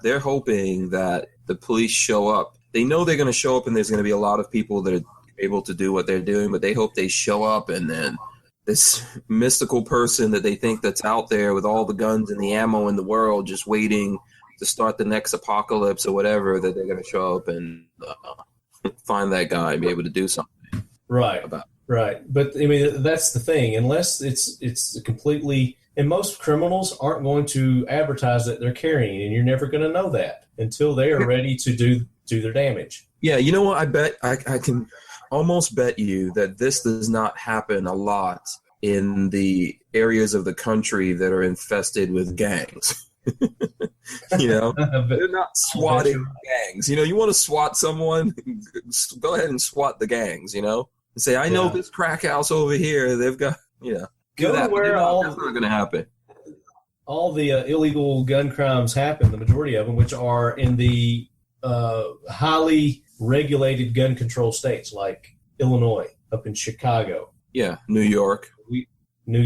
they're hoping that the police show up. They know they're going to show up, and there's going to be a lot of people that are able to do what they're doing, but they hope they show up, and then this mystical person that they think that's out there with all the guns and the ammo in the world just waiting to start the next apocalypse or whatever, that they're going to show up and find that guy and be able to do something. Right. Right. But, that's the thing. Unless it's completely – and most criminals aren't going to advertise that they're carrying, and you're never going to know that until they are ready to do their damage. Yeah, you know what? I bet I can almost bet you that this does not happen a lot in the areas of the country that are infested with gangs. They're not swatting gangs. You want to swat someone, go ahead and swat the gangs, and say, I know this crack house over here, they've got, Go that. Where that's not going to happen. All the illegal gun crimes happen, the majority of them, which are in the highly regulated gun control states like Illinois, up in Chicago. Yeah, New York, New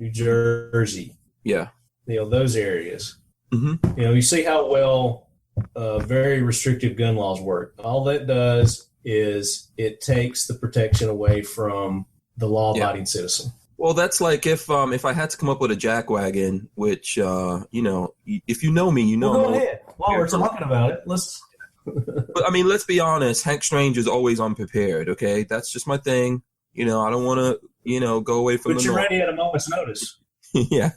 Jersey. Yeah. Those areas. Mm-hmm. You see how well very restrictive gun laws work. All that does is it takes the protection away from the law-abiding citizen. Well, that's like if I had to come up with a jackwagon, which if you know me, Well, go ahead. While we're talking about it, let's. But let's be honest. Hank Strange is always unprepared. Okay, that's just my thing. I don't want to go away from. But you're ready at a moment's notice. Yeah.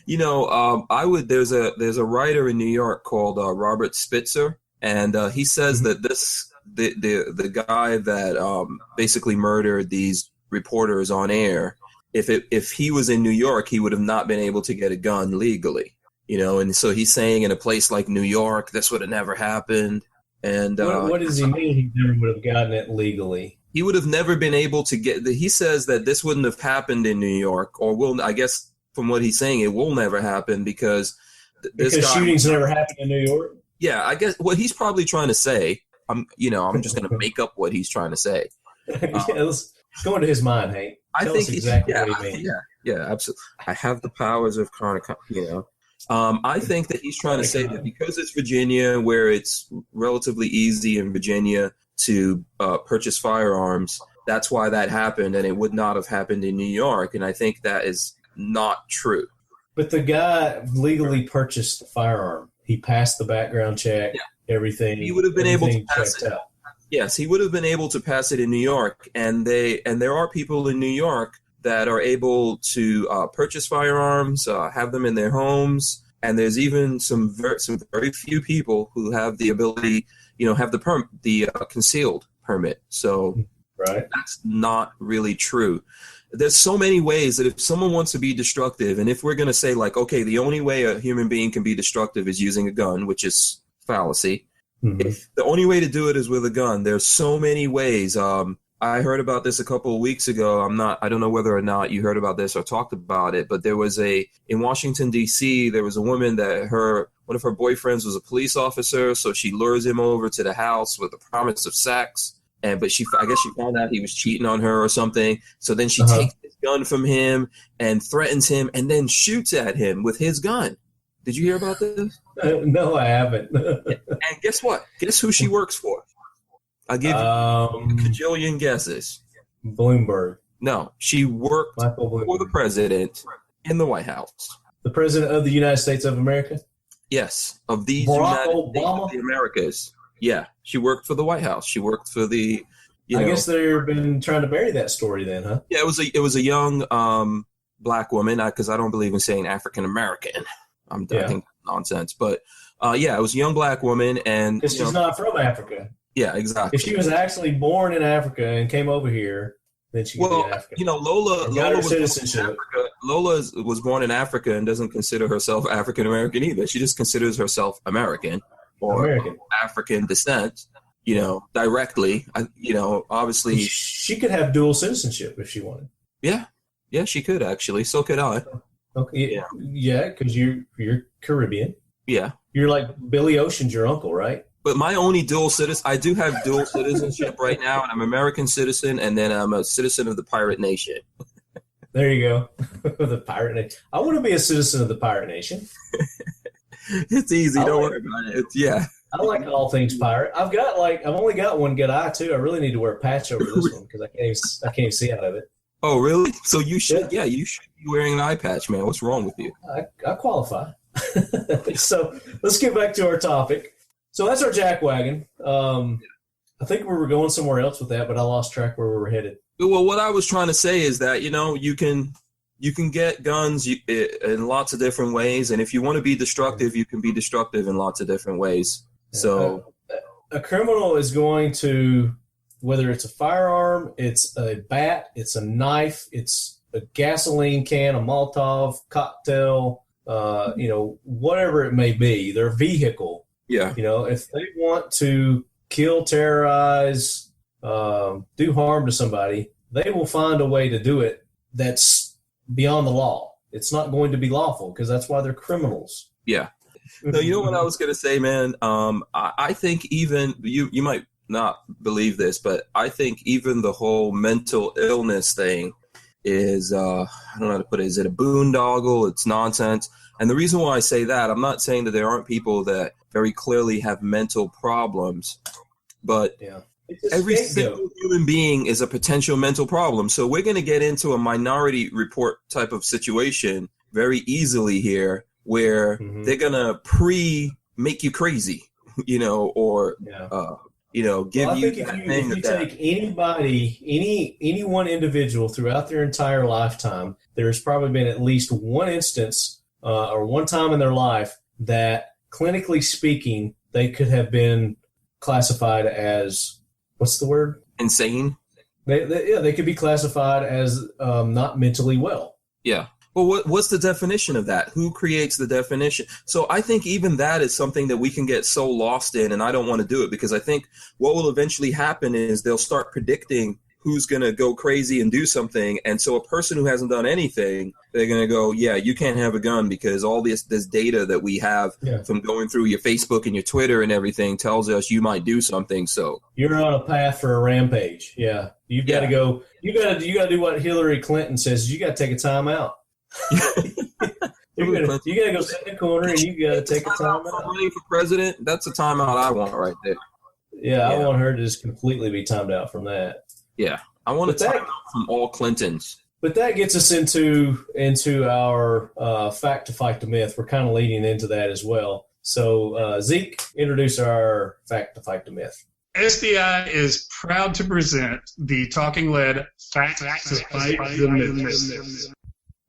There's a writer in New York called Robert Spitzer, and he says that the guy that basically murdered these reporters on air, if he was in New York, he would have not been able to get a gun legally, and so he's saying in a place like New York, this would have never happened. And what does he mean he never would have gotten it legally? He would have never been able to get, he says that this wouldn't have happened in New York, or I guess from what he's saying, it will never happen because shootings never happened in New York? Yeah, I guess what he's probably trying to say, I'm just going to make up what he's trying to say. Let's go into his mind, Hank. Tell us exactly what he means. Yeah, absolutely. I have the powers of I think that he's trying to say that because it's Virginia, where it's relatively easy in Virginia to purchase firearms, that's why that happened, and it would not have happened in New York. And I think that is not true. But the guy legally purchased the firearm. He passed the background check, everything. He would have been able to pass it. Yes, he would have been able to pass it in New York, and there are people in New York that are able to purchase firearms, have them in their homes, and there's even some very few people who have the ability, have the concealed permit. So that's not really true. There's so many ways that if someone wants to be destructive, and if we're going to say like, okay, the only way a human being can be destructive is using a gun, which is fallacy. If the only way to do it is with a gun, there's so many ways. I heard about this a couple of weeks ago. I don't know whether or not you heard about this or talked about it, but there was in Washington, D.C., there was a woman that one of her boyfriends was a police officer. So she lures him over to the house with the promise of sex. But I guess she found out he was cheating on her or something. So then she takes his gun from him and threatens him and then shoots at him with his gun. Did you hear about this? No, I haven't. And guess what? Guess who she works for? I'll give you a cajillion guesses. Bloomberg. No, she worked for the president in the White House. The president of the United States of America? Yes, of these Barack United Obama? States of the Americas. Yeah, she worked for the White House. She worked for the. I guess they've been trying to bury that story then, huh? Yeah, it was a young black woman, because I don't believe in saying African American. I think that's nonsense. But it was a young black woman, and because she's not from Africa. Yeah, exactly. If she was actually born in Africa and came over here, then she could be African. Lola was born in Africa and doesn't consider herself African American either. She just considers herself American or African descent. Directly. Obviously, she could have dual citizenship if she wanted. Yeah, she could actually. So could I. Okay. Yeah, because you're Caribbean. Yeah, you're like Billy Ocean's your uncle, right? But my only I do have dual citizenship right now, and I'm an American citizen, and then I'm a citizen of the Pirate Nation. There you go. The Pirate Nation. I want to be a citizen of the Pirate Nation. It's easy. Don't worry about it. I like all things pirate. I've only got one good eye too. I really need to wear a patch over this one because I can't even see out of it. Oh, really? So you should, you should be wearing an eye patch, man. What's wrong with you? I qualify. So let's get back to our topic. So that's our Jackwagon. I think we were going somewhere else with that, but I lost track where we were headed. Well, what I was trying to say is that, you can get guns in lots of different ways. And if you want to be destructive, you can be destructive in lots of different ways. So a criminal is going to, whether it's a firearm, it's a bat, it's a knife, it's a gasoline can, a Molotov cocktail, whatever it may be, their vehicle. Yeah. If they want to kill, terrorize, do harm to somebody, they will find a way to do it that's beyond the law. It's not going to be lawful because that's why they're criminals. Yeah. No, you know what I was going to say, man? I think even you might not believe this, but I think even the whole mental illness thing is, I don't know how to put it. Is it a boondoggle? It's nonsense. And the reason why I say that, I'm not saying that there aren't people that very clearly have mental problems, but every single human being is a potential mental problem. So we're going to get into a Minority Report type of situation very easily here, where they're going to make you crazy, give you that thing. If you take anybody, any one individual throughout their entire lifetime, there's probably been at least one instance or one time in their life that, clinically speaking, they could have been classified as, what's the word? Insane. They could be classified as not mentally well. Yeah. Well, what's the definition of that? Who creates the definition? So I think even that is something that we can get so lost in, and I don't want to do it because I think what will eventually happen is they'll start predicting who's going to go crazy and do something. And so a person who hasn't done anything, they're going to go, yeah, you can't have a gun because all this data that we have from going through your Facebook and your Twitter and everything tells us you might do something. So you're on a path for a rampage. Yeah. You've got to go. You got to do what Hillary Clinton says. You got to take a time out. You gotta go sit in the corner and you gotta take a time out. Running for president, that's a timeout I want right there. Yeah, I want her to just completely be timed out from that. Yeah, I want a timeout from all Clintons. But that gets us into our fact to fight the myth. We're kind of leading into that as well. So Zeke, introduce our fact to fight the myth. SDI is proud to present the Talking Lead Facts to Fight the Myths.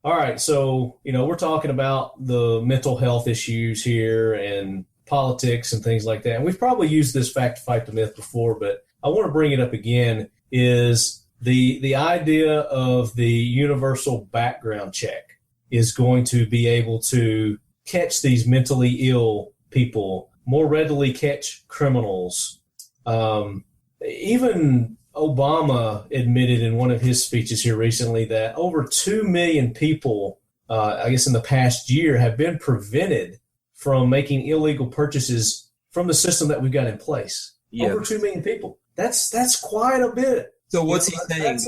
All right, so, we're talking about the mental health issues here and politics and things like that. And we've probably used this fact to fight the myth before, but I want to bring it up again, is the idea of the universal background check is going to be able to catch these mentally ill people, more readily catch criminals. Even Obama admitted in one of his speeches here recently that over 2 million people, I guess in the past year, have been prevented from making illegal purchases from the system that we've got in place. Yeah. Over 2 million people. That's quite a bit. So what's he saying?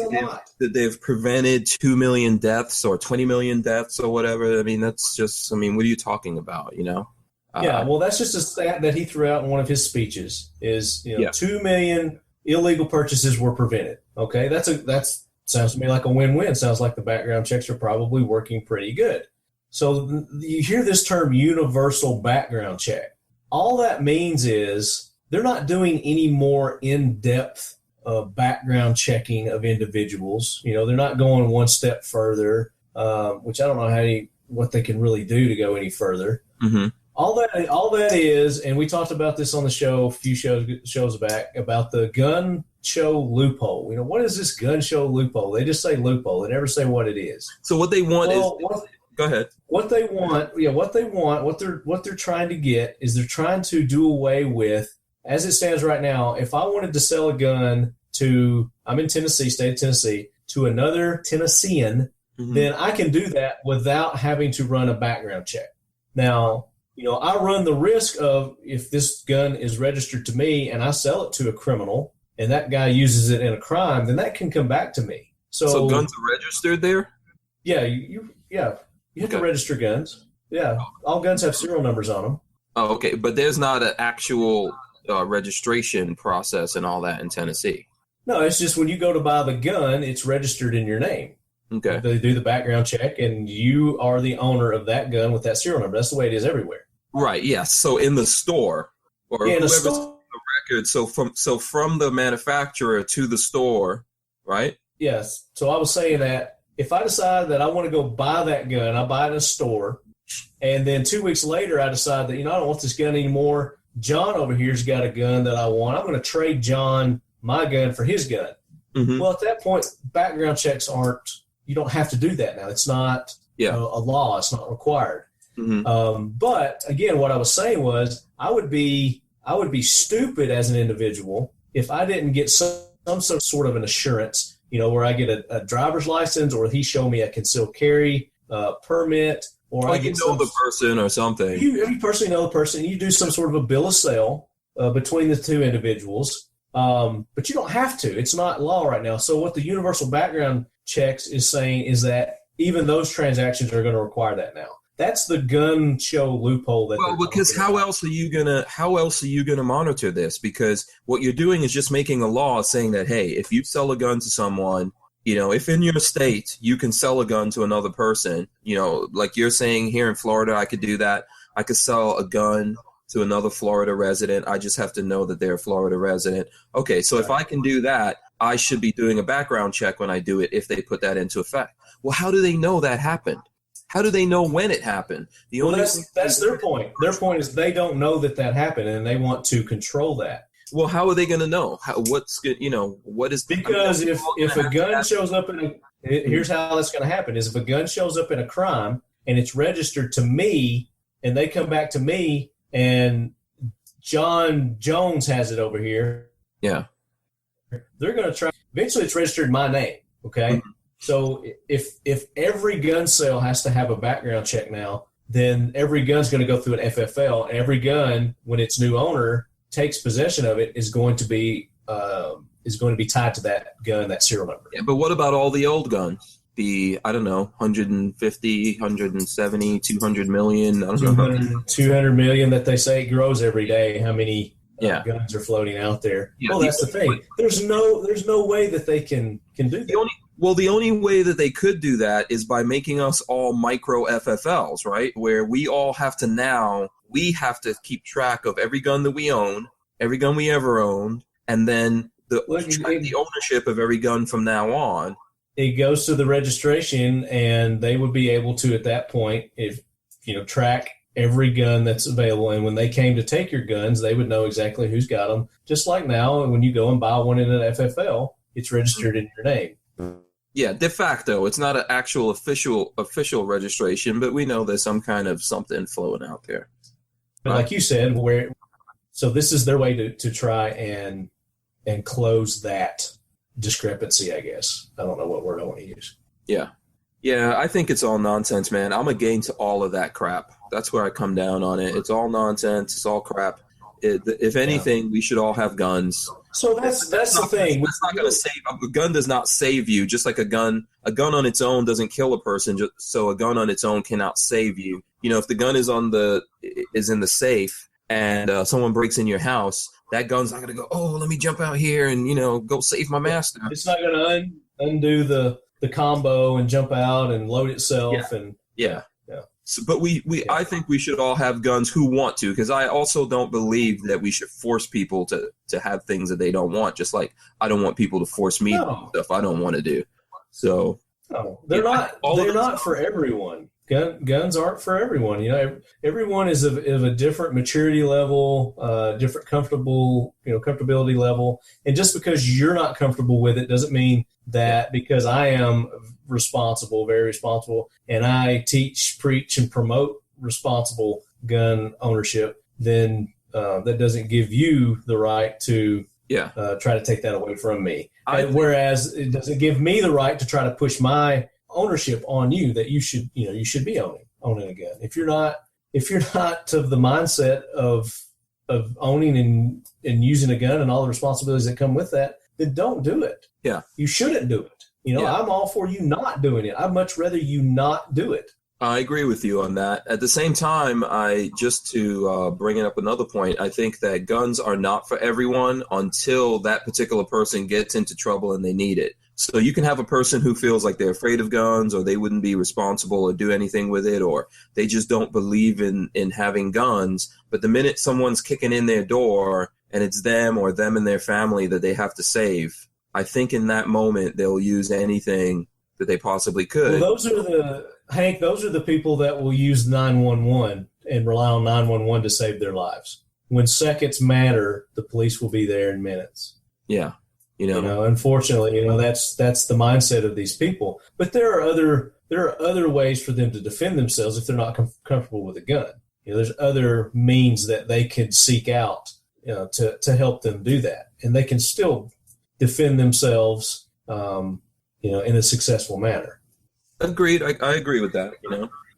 That they've prevented 2 million deaths or 20 million deaths or whatever? I mean, that's just, what are you talking about, Yeah, well, that's just a stat that he threw out in one of his speeches is, 2 million illegal purchases were prevented. Okay, that sounds to me like a win-win. Sounds like the background checks are probably working pretty good. So you hear this term universal background check. All that means is they're not doing any more in-depth background checking of individuals. They're not going one step further, which I don't know what they can really do to go any further. Mm-hmm. All that is, and we talked about this on the show a few shows back, about the gun show loophole. What is this gun show loophole? They just say loophole. They never say what it is. So what they want go ahead. What they're trying to get is they're trying to do away with, as it stands right now, if I wanted to sell a gun I'm in Tennessee, state of Tennessee, to another Tennessean, mm-hmm. then I can do that without having to run a background check. Now, I run the risk of, if this gun is registered to me and I sell it to a criminal and that guy uses it in a crime, then that can come back to me. So guns are registered there? Yeah, you have to register guns. Yeah, all guns have serial numbers on them. Oh, okay, but there's not an actual registration process and all that in Tennessee. No, it's just when you go to buy the gun, it's registered in your name. Okay. They do the background check, and you are the owner of that gun with that serial number. That's the way it is everywhere. Right. Yes. So in the store, or whoever's on the record. So from the manufacturer to the store, right? Yes. So I was saying that if I decide that I want to go buy that gun, I buy it in a store, and then 2 weeks later I decide that I don't want this gun anymore. John over here's got a gun that I want. I'm going to trade John my gun for his gun. Mm-hmm. Well, at that point, background checks you don't have to do that now. It's not a law. It's not required. Mm-hmm. But again, what I was saying was I would be stupid as an individual if I didn't get some sort of an assurance, where I get a driver's license, or he show me a concealed carry permit, or I get the person or something. You personally know the person. You do some sort of a bill of sale between the two individuals, but you don't have to. It's not law right now. So what the universal background checks is saying is that even those transactions are going to require that now. That's the gun show loophole. Because how else are you gonna monitor this? Because what you're doing is just making a law saying that, hey, if you sell a gun to someone, if in your state you can sell a gun to another person, like you're saying here in Florida, I could do that. I could sell a gun to another Florida resident. I just have to know that they're a Florida resident. Okay, so if I can do that, I should be doing a background check when I do it if they put that into effect. Well, how do they know that happened? How do they know when it happened? That's their point. Their point is they don't know that happened, and they want to control that. Well, how are they going to know? What is? Because if a gun shows up here's how that's going to happen: is if a gun shows up in a crime and it's registered to me, and they come back to me, and John Jones has it over here. Yeah, they're going to try. Eventually, it's registered in my name. Okay. Mm-hmm. So if every gun sale has to have a background check now, then every gun's going to go through an FFL. And every gun, when its new owner takes possession of it, is going to be tied to that gun, that serial number. Yeah, but what about all the old guns? The 150, 170, 200 million. I don't know. 200 million that they say grows every day. How many guns are floating out there? Yeah, well, that's the thing. There's no way that they can do that. The only way that they could do that is by making us all micro FFLs, right? Where we all have to keep track of every gun that we own, every gun we ever owned, and then the ownership of every gun from now on. It goes to the registration, and they would be able to, at that point, if track every gun that's available. And when they came to take your guns, they would know exactly who's got them. Just like now, when you go and buy one in an FFL, it's registered in your name. Yeah, de facto. It's not an actual official registration, but we know there's some kind of something flowing out there. But like you said, so this is their way to try and close that discrepancy, I guess. I don't know what word I want to use. Yeah, I think it's all nonsense, man. I'm against all of that crap. That's where I come down on it. It's all nonsense. It's all crap. If anything, we should all have guns. So that's the thing. It's not going to save. A gun does not save you. Just like a gun on its own doesn't kill a person. So a gun on its own cannot save you. If the gun is in the safe and someone breaks in your house, that gun's not going to go, oh, let me jump out here and go save my master. It's not going to undo the combo and jump out and load itself. Yeah. So, but I think we should all have guns who want to, because I also don't believe that we should force people to have things that they don't want. Just like I don't want people to force me to do stuff I don't want to do. So they're not for everyone. Guns aren't for everyone. Everyone is of a different maturity level, different comfortability level. And just because you're not comfortable with it doesn't mean that because I am very responsible, and I teach, preach, and promote responsible gun ownership, then that doesn't give you the right to try to take that away from me. Whereas it doesn't give me the right to try to push my ownership on you that you should be owning a gun. If you're not of the mindset of owning and using a gun and all the responsibilities that come with that, then don't do it. Yeah. You shouldn't do it. I'm all for you not doing it. I'd much rather you not do it. I agree with you on that. At the same time, to bring it up another point, I think that guns are not for everyone until that particular person gets into trouble and they need it. So you can have a person who feels like they're afraid of guns, or they wouldn't be responsible or do anything with it, or they just don't believe in having guns. But the minute someone's kicking in their door and it's them or them and their family that they have to save, I think in that moment they'll use anything that they possibly could. Well, those are the people that will use 911 and rely on 911 to save their lives. When seconds matter, the police will be there in minutes. Yeah. Unfortunately, that's the mindset of these people. But there are other ways for them to defend themselves if they're not comfortable with a gun. There's other means that they can seek out, to help them do that, and they can still defend themselves, in a successful manner. Agreed. I agree with that.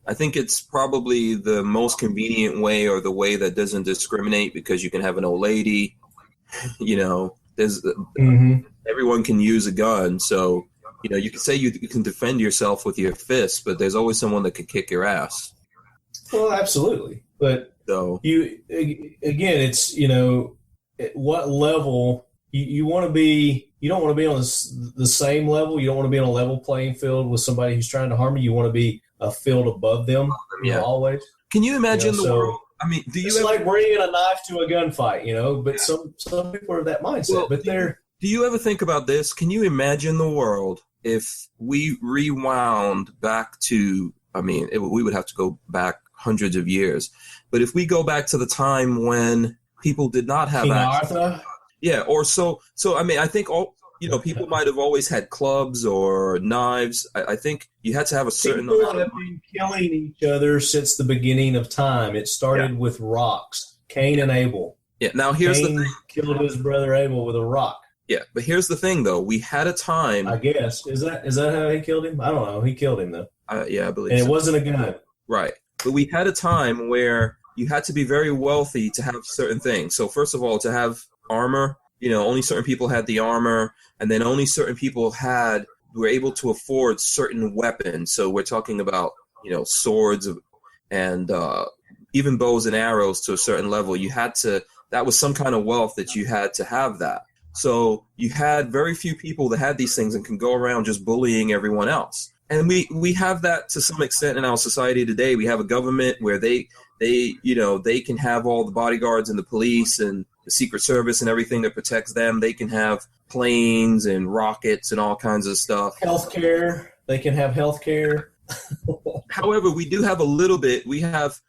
I think it's probably the most convenient way, or the way that doesn't discriminate, because you can have an old lady, there's everyone can use a gun. So, you can say you can defend yourself with your fists, but there's always someone that could kick your ass. Well, absolutely. But it's, at what level you want to be. You don't want to be on the same level. You don't want to be on a level playing field with somebody who's trying to harm you. You want to be a field above them, always. Can you imagine the world? I mean, it's like bringing a knife to a gunfight, but some people are of that mindset. Well, do you ever think about this? Can you imagine the world if we rewound back to, we would have to go back hundreds of years, but if we go back to the time when people did not have access. Yeah, or so. I think people might have always had clubs or knives. I think you had to have a certain. People have been killing each other since the beginning of time. It started with rocks. Cain and Abel. Yeah. Now here's the thing. Killed his brother Abel with a rock. Yeah, but here's the thing, though. We had a time. I guess is that how he killed him? I don't know. He killed him though. Yeah, I believe. And so. It wasn't a gun. Right, but we had a time where you had to be very wealthy to have certain things. So first of all, to have armor, only certain people had the armor, and then only certain people were able to afford certain weapons. So we're talking about, swords and even bows and arrows to a certain level. That was some kind of wealth that you had to have that. So you had very few people that had these things and can go around just bullying everyone else. And we have that to some extent in our society today. We have a government where they can have all the bodyguards and the police and the Secret Service and everything that protects them. They can have planes and rockets and all kinds of stuff. Healthcare. They can have healthcare. However, we do have a little bit. We have,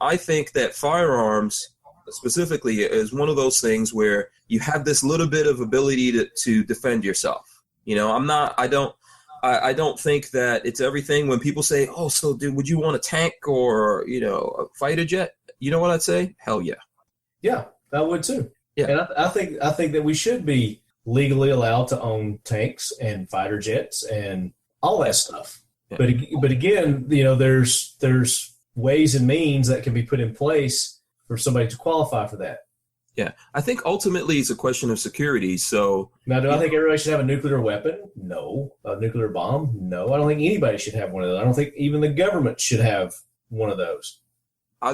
I think that firearms specifically is one of those things where you have this little bit of ability to defend yourself. I don't think that it's everything. When people say, "Oh, so dude, would you want a tank or a fighter jet?" You know what I'd say? Hell yeah. Yeah, I would too. Yeah, and I think that we should be legally allowed to own tanks and fighter jets and all that stuff. Yeah. But again, there's ways and means that can be put in place for somebody to qualify for that. Yeah, I think ultimately it's a question of security. So now, do I think everybody should have a nuclear weapon? No. A nuclear bomb? No. I don't think anybody should have one of those. I don't think even the government should have one of those.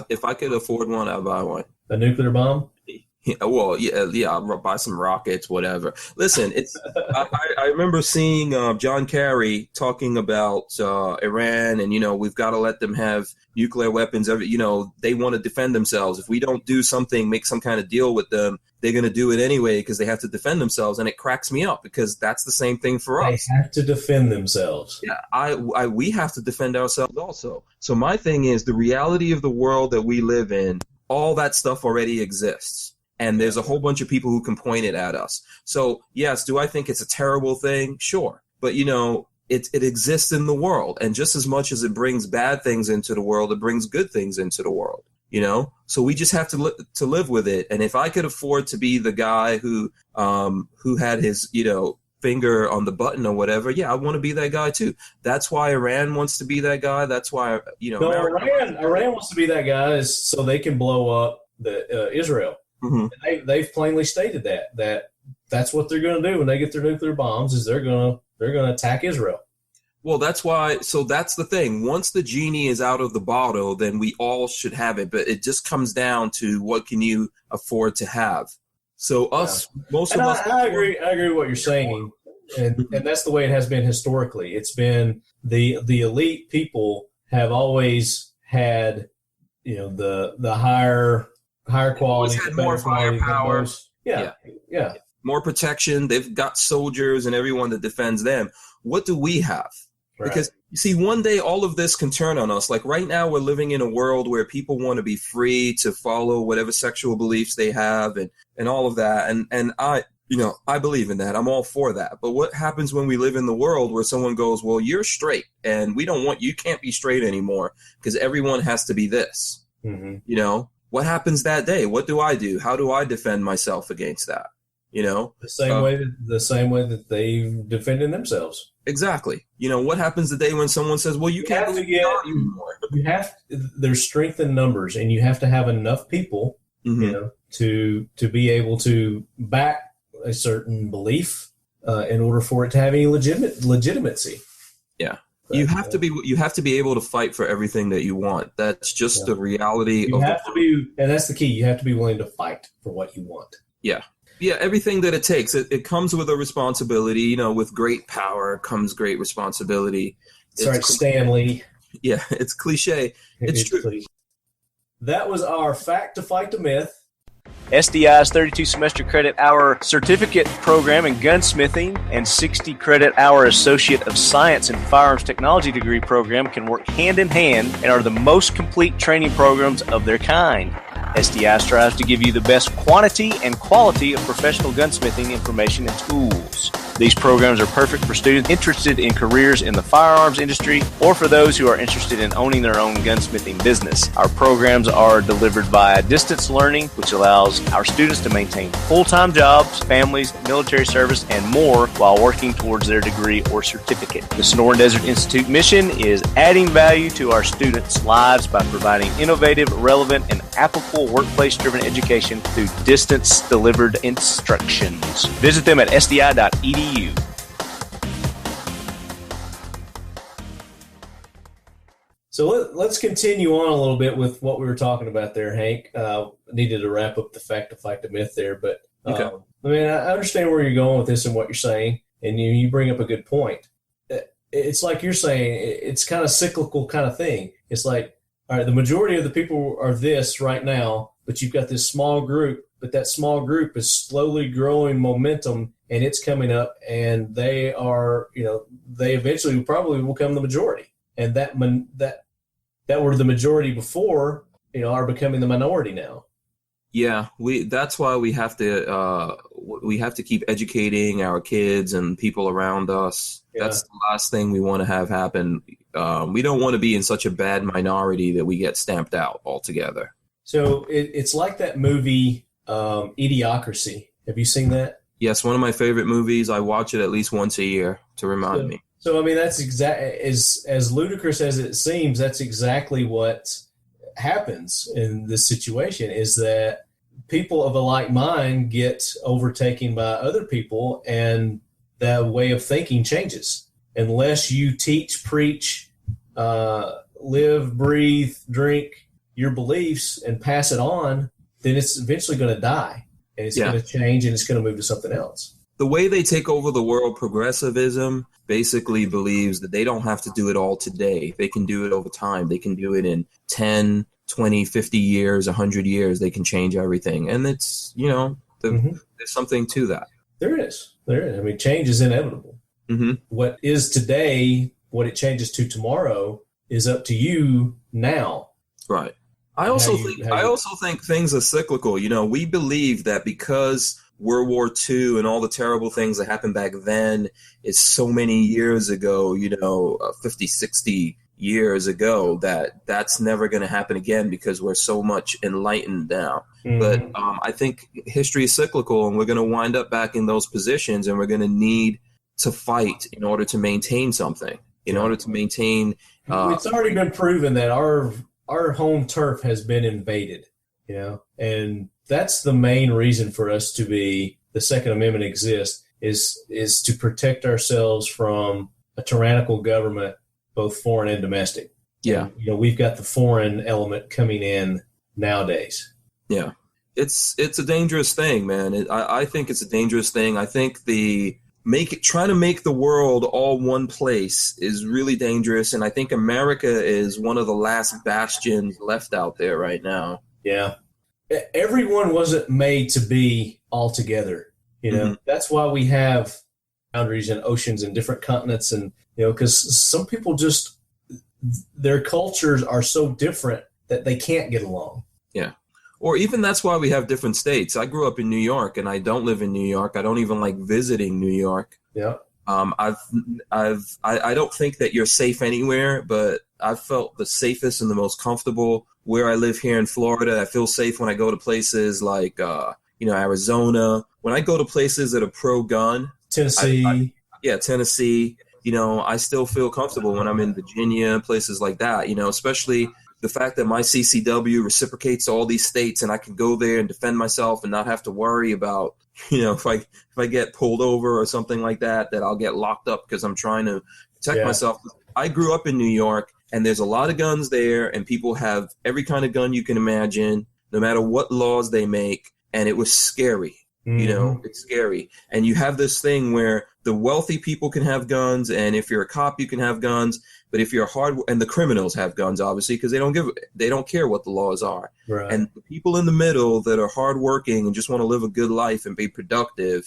If I could afford one, I'd buy one. A nuclear bomb? Yeah. I'll buy some rockets, whatever. Listen, I remember seeing John Kerry talking about Iran, and we've got to let them have nuclear weapons. They want to defend themselves. If we don't do something, make some kind of deal with them, they're going to do it anyway because they have to defend themselves. And it cracks me up because that's the same thing for us. They have to defend themselves. Yeah, we have to defend ourselves also. So my thing is the reality of the world that we live in. All that stuff already exists. And there's a whole bunch of people who can point it at us. So, yes, do I think it's a terrible thing? Sure. But, it exists in the world. And just as much as it brings bad things into the world, it brings good things into the world, So we just have to live with it. And if I could afford to be the guy who had his, finger on the button or whatever, yeah, I want to be that guy too. That's why Iran wants to be that guy. That's why, No, Iran wants to be that guy is so they can blow up Israel. Mm-hmm. They've plainly stated that's what they're going to do when they get their nuclear bombs is they're going to attack Israel. Well, that's why. So that's the thing. Once the genie is out of the bottle, then we all should have it. But it just comes down to what can you afford to have. So most of us. I agree with what you're saying, and that's the way it has been historically. It's been the elite people have always had the higher quality, had more firepower. Yeah. More protection. They've got soldiers and everyone that defends them. What do we have? Right. Because you see, one day all of this can turn on us. Like right now, we're living in a world where people want to be free to follow whatever sexual beliefs they have and all of that. And I believe in that. I'm all for that. But what happens when we live in the world where someone goes, well, you're straight and you can't be straight anymore because everyone has to be this, What happens that day? What do I do? How do I defend myself against that? The same way that they defended themselves. Exactly. What happens the day when someone says, "Well, you can't anymore." There's strength in numbers, and you have to have enough people, to be able to back a certain belief in order for it to have any legitimacy. Yeah. You have to be able to fight for everything that you want. That's just the reality. And that's the key. You have to be willing to fight for what you want. Yeah. Yeah, everything that it takes. It comes with a responsibility. With great power comes great responsibility. Sorry, Stanley. Yeah, it's cliche. It's true. That was our fact to fight the myth. SDI's 32 semester credit hour certificate program in gunsmithing and 60 credit hour Associate of Science and Firearms Technology degree program can work hand in hand and are the most complete training programs of their kind. SDI strives to give you the best quantity and quality of professional gunsmithing information and tools. These programs are perfect for students interested in careers in the firearms industry or for those who are interested in owning their own gunsmithing business. Our programs are delivered via distance learning, which allows our students to maintain full-time jobs, families, military service, and more while working towards their degree or certificate. The Sonoran Desert Institute mission is adding value to our students' lives by providing innovative, relevant, and applicable workplace-driven education through distance-delivered instructions. Visit them at sdi.edu. So let's continue on a little bit with what we were talking about there, Hank. Needed to wrap up the fact to fight the myth there, but okay. I understand where you're going with this and what you're saying, and you bring up a good point. It's like you're saying, it's kind of cyclical kind of thing. It's like, all right, the majority of the people are this right now, but you've got this small group but that small group is slowly growing momentum, and it's coming up, and they are, they eventually probably will become the majority. And that were the majority before, are becoming the minority now. Yeah, that's why we have to keep educating our kids and people around us. Yeah. That's the last thing we want to have happen. We don't want to be in such a bad minority that we get stamped out altogether. So it's like that movie, Idiocracy. Have you seen that? Yes, one of my favorite movies. I watch it at least once a year to remind me. So I mean, that's as ludicrous as it seems. That's exactly what happens in this situation, is that people of a like mind get overtaken by other people, and the way of thinking changes. Unless you teach, preach, live, breathe, drink your beliefs and pass it on, then it's eventually going to die, and it's going to change, and it's going to move to something else. The way they take over the world, progressivism, basically believes that they don't have to do it all today. They can do it over time. They can do it in 10, 20, 50 years, 100 years. They can change everything. And it's, there's something to that. There is. I mean, change is inevitable. Mm-hmm. What is today, what it changes to tomorrow, is up to you now. Right. I also think things are cyclical. We believe that because World War II and all the terrible things that happened back then is so many years ago, 50, 60 years ago, that's never going to happen again because we're so much enlightened now. Mm-hmm. But I think history is cyclical, and we're going to wind up back in those positions, and we're going to need to fight in order to maintain something, in order to maintain. It's already been proven that our home turf has been invaded, and that's the main reason for us to be, the Second Amendment exists, is to protect ourselves from a tyrannical government, both foreign and domestic. Yeah. And, we've got the foreign element coming in nowadays. Yeah. It's a dangerous thing, man. I think it's a dangerous thing. I think trying to make the world all one place is really dangerous. And I think America is one of the last bastions left out there right now. Yeah. Everyone wasn't made to be all together. Mm-hmm. That's why we have boundaries and oceans and different continents. And, because some people just, their cultures are so different that they can't get along. Yeah. Or even that's why we have different states. I grew up in New York, and I don't live in New York. I don't even like visiting New York. Yeah. I don't think that you're safe anywhere, but I've felt the safest and the most comfortable where I live here in Florida. I feel safe when I go to places like, Arizona. When I go to places that are pro-gun. Tennessee. Tennessee. I still feel comfortable when I'm in Virginia, places like that, especially the fact that my CCW reciprocates to all these states, and I can go there and defend myself and not have to worry about, if I get pulled over or something like that I'll get locked up because I'm trying to protect myself. I grew up in New York, and there's a lot of guns there, and people have every kind of gun you can imagine, no matter what laws they make, and it was scary. Mm-hmm. It's scary. And you have this thing where the wealthy people can have guns, and if you're a cop, you can have guns. But if you're and the criminals have guns, obviously, because they don't care what the laws are. Right. And the people in the middle that are hardworking and just want to live a good life and be productive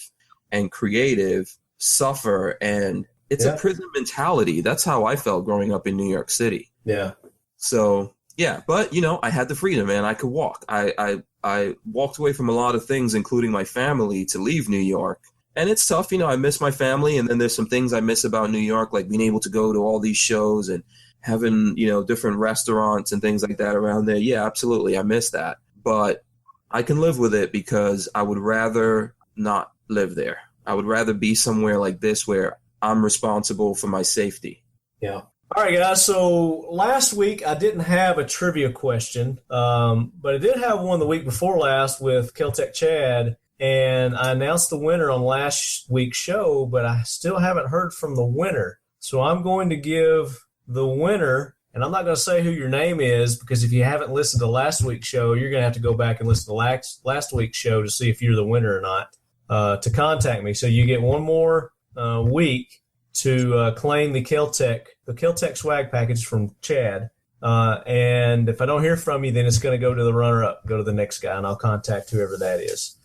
and creative suffer. And it's a prison mentality. That's how I felt growing up in New York City. Yeah. So, but, I had the freedom, and I could walk. I walked away from a lot of things, including my family, to leave New York. And it's tough, I miss my family, and then there's some things I miss about New York, like being able to go to all these shows and having, different restaurants and things like that around there. Yeah, absolutely. I miss that. But I can live with it because I would rather not live there. I would rather be somewhere like this where I'm responsible for my safety. Yeah. All right, guys. So last week I didn't have a trivia question, but I did have one the week before last with Kel-Tec Chad. And I announced the winner on last week's show, but I still haven't heard from the winner. So I'm going to give the winner, and I'm not going to say who your name is, because if you haven't listened to last week's show, you're going to have to go back and listen to last week's show to see if you're the winner or not, to contact me. So you get one more week to claim the Kel-Tec swag package from Chad. And if I don't hear from you, then it's going to go to the runner-up, go to the next guy, and I'll contact whoever that is.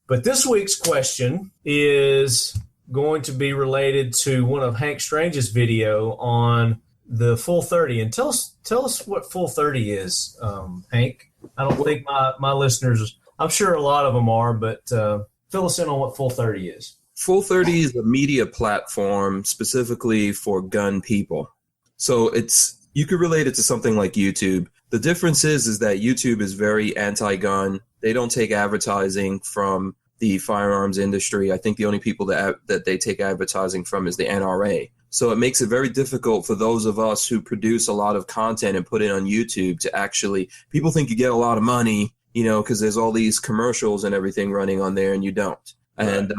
But this week's question is going to be related to one of Hank Strange's video on the Full 30. And tell us what Full 30 is, Hank. I don't think my listeners, I'm sure a lot of them are, but fill us in on what Full 30 is. Full 30 is a media platform specifically for gun people. So you could relate it to something like YouTube. The difference is that YouTube is very anti-gun. They don't take advertising from the firearms industry. I think the only people that they take advertising from is the NRA. So it makes it very difficult for those of us who produce a lot of content and put it on YouTube to actually, people think you get a lot of money, because there's all these commercials and everything running on there, and you don't. Right. And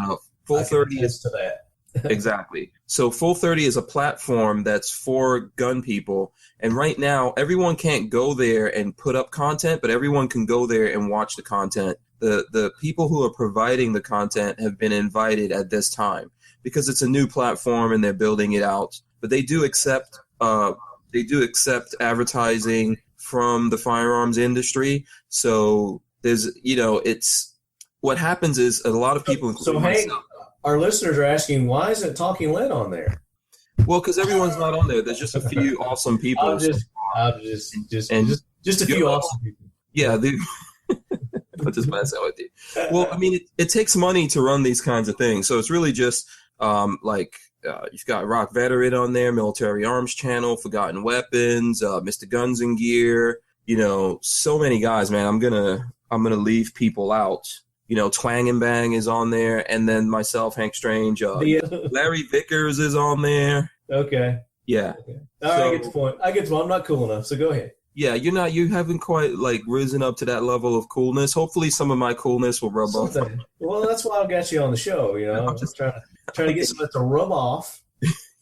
Full 30 is to that. Exactly. So Full 30 is a platform that's for gun people. And right now, everyone can't go there and put up content, but everyone can go there and watch the content. The people who are providing the content have been invited at this time because it's a new platform and they're building it out. But they do accept advertising from the firearms industry. So there's, it's what happens is a lot of people. So Hank, our listeners are asking, why isn't Talking Lead on there? Well, because everyone's not on there. There's just a few awesome people. Just a few awesome people. Yeah, I'm just messing with you. Well, I mean, it takes money to run these kinds of things, so it's really just you've got Rock Veteran on there, Military Arms Channel, Forgotten Weapons, Mr. Guns and Gear. So many guys, man. I'm gonna leave people out. Twang and Bang is on there, and then myself, Hank Strange. Larry Vickers is on there. Okay. Yeah. Okay. All right, I get the point. I'm not cool enough, so go ahead. Yeah, you haven't quite risen up to that level of coolness. Hopefully some of my coolness will rub off. Well, that's why I got you on the show, I'm just trying to get some of that to rub off.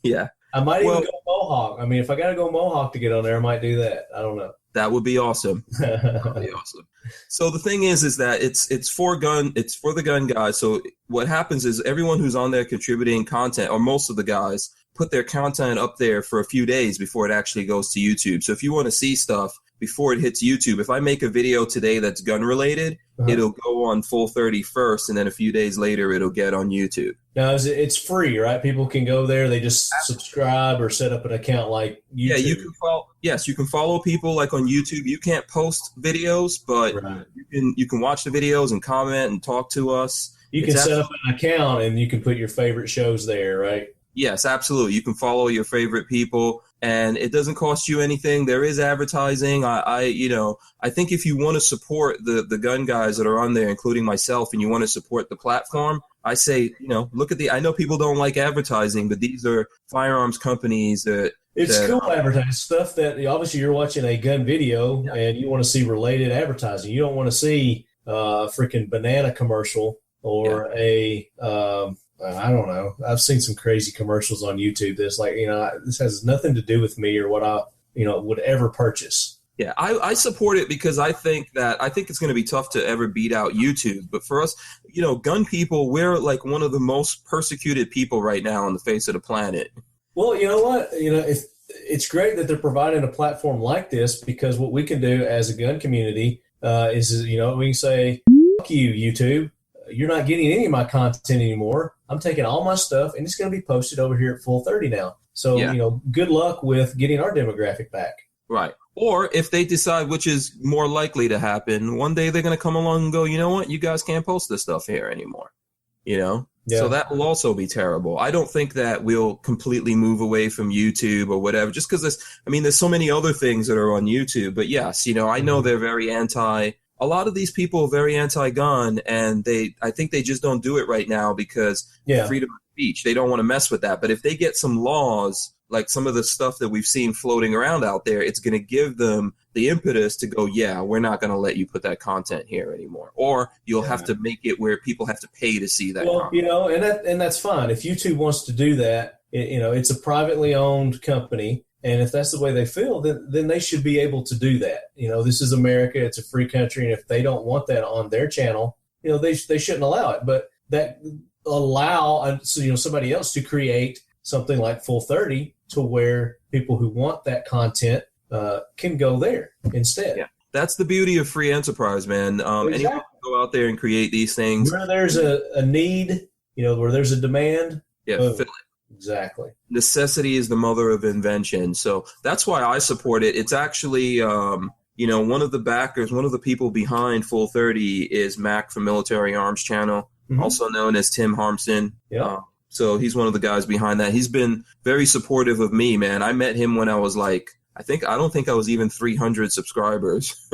Yeah. I might even go Mohawk. I mean, if I got to go Mohawk to get on there, I might do that. I don't know. That would be awesome. That would be awesome. So the thing is that it's for the gun guys. So what happens is everyone who's on there contributing content, or most of the guys, put their content up there for a few days before it actually goes to YouTube. So if you want to see stuff before it hits YouTube, if I make a video today that's gun related, it'll go on Full 30 first, and then a few days later it'll get on YouTube. Now, it's free, right? People can go there. They just subscribe or set up an account like YouTube. Yeah, you can follow people like on YouTube. You can't post videos, but you can watch the videos and comment and talk to us. You can set up an account and you can put your favorite shows there, right? Yes, absolutely. You can follow your favorite people, and it doesn't cost you anything. There is advertising. I think if you want to support the gun guys that are on there, including myself, and you want to support the platform, I say, look at I know people don't like advertising, but these are firearms companies that. It's cool advertising stuff that obviously you're watching a gun video and you want to see related advertising. You don't want to see a freaking banana commercial or I don't know. I've seen some crazy commercials on YouTube that's this has nothing to do with me or what I, would ever purchase. Yeah, I support it because I think it's going to be tough to ever beat out YouTube. But for us, gun people, we're like one of the most persecuted people right now on the face of the planet. Well, you know what? It's great that they're providing a platform like this, because what we can do as a gun community is, we can say, "Fuck you, YouTube. You're not getting any of my content anymore. I'm taking all my stuff, and it's going to be posted over here at Full 30 now. So, good luck with getting our demographic back." Right. Or if they decide, which is more likely to happen, one day they're going to come along and go, you know what? You guys can't post this stuff here anymore. Yeah. So that will also be terrible. I don't think that we'll completely move away from YouTube or whatever, just because there's so many other things that are on YouTube. But yes, I know they're very a lot of these people are very anti-gun, and I think they just don't do it right now because freedom of speech. They don't want to mess with that. But if they get some laws, like some of the stuff that we've seen floating around out there, it's going to give them the impetus to go, we're not going to let you put that content here anymore. Or you'll have to make it where people have to pay to see that content. And that's fine. If YouTube wants to do that, it's a privately owned company. And if that's the way they feel, then they should be able to do that. This is America. It's a free country. And if they don't want that on their channel, they shouldn't allow it. But that allow somebody else to create something like Full 30 to where people who want that content can go there instead. Yeah. That's the beauty of free enterprise, man. Anyone can go out there and create these things. Where there's a need, where there's a demand. Yeah, fill it. Exactly. Necessity is the mother of invention. So that's why I support it. It's actually, one of the backers, one of the people behind Full 30 is Mac from Military Arms Channel, also known as Tim Harmson. Yeah. So he's one of the guys behind that. He's been very supportive of me, man. I met him when I was like, I don't think I was even 300 subscribers.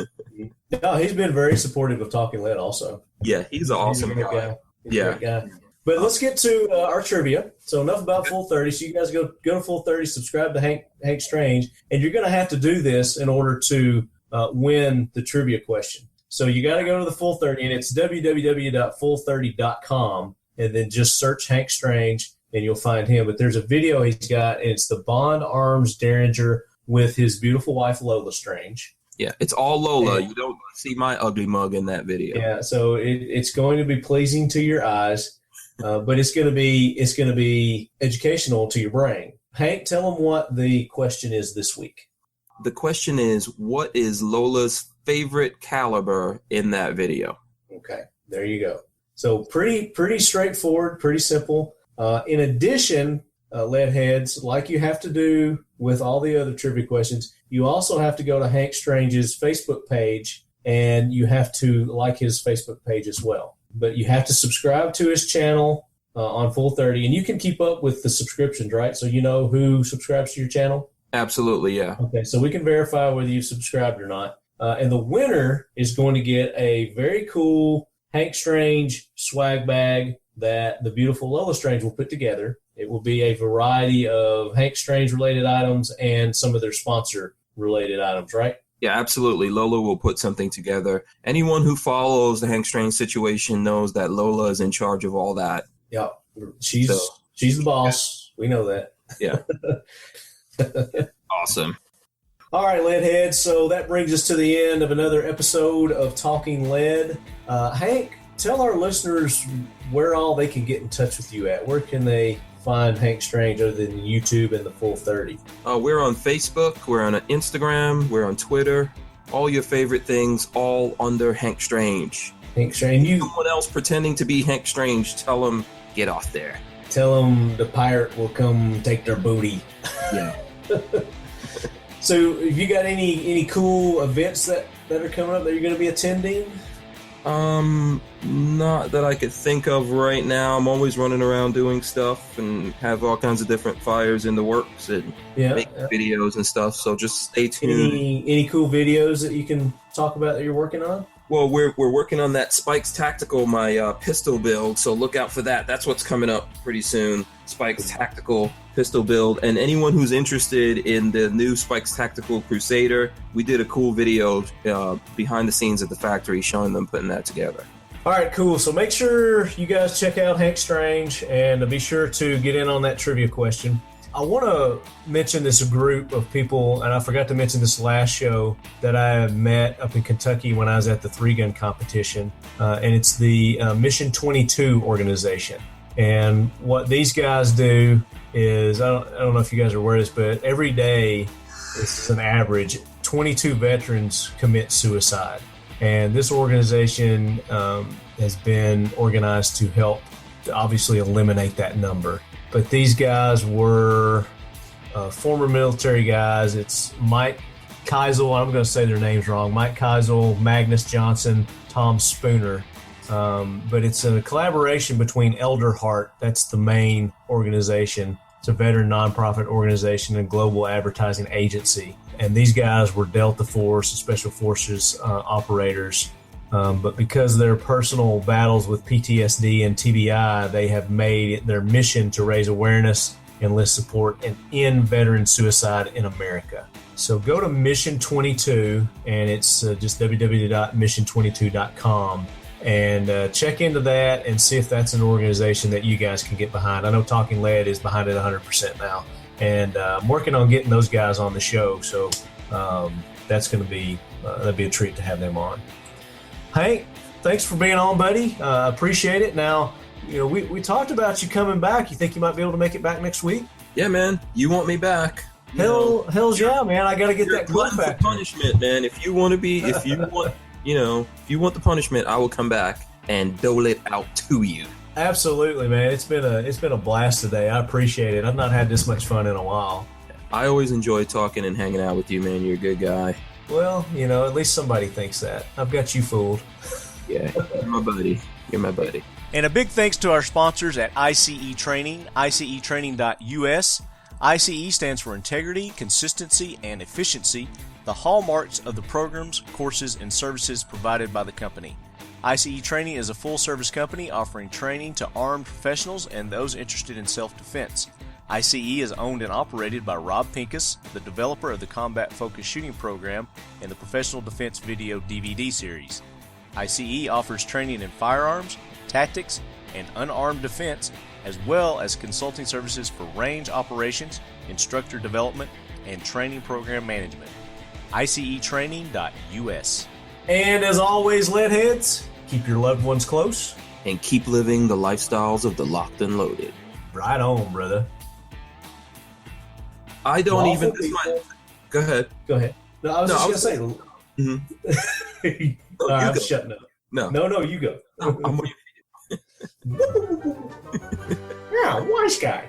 No, he's been very supportive of Talking Lead also. Yeah, he's an awesome guy. He's a great guy. But let's get to our trivia. So enough about Full 30. So you guys go to Full 30, subscribe to Hank Strange, and you're going to have to do this in order to win the trivia question. So you got to go to the Full 30, and it's www.full30.com, and then just search Hank Strange, and you'll find him. But there's a video he's got, and it's the Bond Arms Derringer with his beautiful wife, Lola Strange. Yeah, it's all Lola. You don't see my ugly mug in that video. Yeah, so it's going to be pleasing to your eyes, but it's going to be educational to your brain. Hank, tell them what the question is this week. The question is, what is Lola's favorite caliber in that video? Okay, there you go. So pretty straightforward, pretty simple. In addition, Leadheads, like you have to do with all the other trivia questions, you also have to go to Hank Strange's Facebook page, and you have to like his Facebook page as well. But you have to subscribe to his channel on Full 30, and you can keep up with the subscriptions, right? So you know who subscribes to your channel? Absolutely, yeah. Okay, so we can verify whether you've subscribed or not. And the winner is going to get a very cool Hank Strange swag bag that the beautiful Lola Strange will put together. It will be a variety of Hank Strange-related items and some of their sponsor-related items, right? Yeah, absolutely. Lola will put something together. Anyone who follows the Hank Strange situation knows that Lola is in charge of all that. Yeah, she's the boss. We know that. Yeah. Awesome. All right, Leadheads, so that brings us to the end of another episode of Talking Lead. Hank, tell our listeners where all they can get in touch with you at. Where can they find Hank Strange other than YouTube and the Full 30? We're on Facebook, we're on Instagram, we're on Twitter. All your favorite things, all under Hank Strange. Hank Strange. Someone else pretending to be Hank Strange, tell them, get off there. Tell them the pirate will come take their booty. Yeah. So have you got any cool events that are coming up that you're going to be attending? Not that I could think of right now. I'm always running around doing stuff and have all kinds of different fires in the works and make videos and stuff. So just stay tuned. Any cool videos that you can talk about that you're working on? Well, we're working on that Spike's Tactical, my pistol build. So look out for that. That's what's coming up pretty soon. Spike's Tactical pistol build. And anyone who's interested in the new Spike's Tactical Crusader, we did a cool video behind the scenes at the factory showing them putting that together. All right, cool. So make sure you guys check out Hank Strange and be sure to get in on that trivia question. I want to mention this group of people, and I forgot to mention this last show, that I met up in Kentucky when I was at the 3-gun competition, and it's the Mission 22 organization. And what these guys do is, I don't know if you guys are aware of this, but every day, this is an average, 22 veterans commit suicide. And this organization has been organized to help to obviously eliminate that number. But these guys were former military guys. It's Mike Keisel. I'm going to say their names wrong. Mike Keisel, Magnus Johnson, Tom Spooner. But it's a collaboration between Elder Heart, that's the main organization. It's a veteran nonprofit organization and global advertising agency. And these guys were Delta Force, Special Forces operators. But because of their personal battles with PTSD and TBI, they have made it their mission to raise awareness, enlist support, and end veteran suicide in America. So go to Mission 22, and it's just www.mission22.com, and check into that and see if that's an organization that you guys can get behind. I know Talking Lead is behind it 100% now, and I'm working on getting those guys on the show, so that's going to be that'd be a treat to have them on. Hank, thanks for being on, buddy. Appreciate it. Now, we talked about you coming back. You think you might be able to make it back next week? Yeah, man. You want me back? Hell's yeah, man! I got to get that cool factor. Punishment, man. If you want the punishment, I will come back and dole it out to you. Absolutely, man. It's been a blast today. I appreciate it. I've not had this much fun in a while. I always enjoy talking and hanging out with you, man. You're a good guy. Well, at least somebody thinks that. I've got you fooled. Yeah, you're my buddy. You're my buddy. And a big thanks to our sponsors at ICE Training, icetraining.us. ICE stands for Integrity, Consistency, and Efficiency, the hallmarks of the programs, courses, and services provided by the company. ICE Training is a full-service company offering training to armed professionals and those interested in self-defense. ICE is owned and operated by Rob Pincus, the developer of the Combat Focused Shooting Program and the Professional Defense Video DVD series. ICE offers training in firearms, tactics, and unarmed defense, as well as consulting services for range operations, instructor development, and training program management. icetraining.us. And as always, leadheads, keep your loved ones close. And keep living the lifestyles of the locked and loaded. Right on, brother. I don't even... Go ahead. Go ahead. No, I was just going to say... Mm-hmm. I'm shutting up. No, you go. No, I'm yeah, wise guy.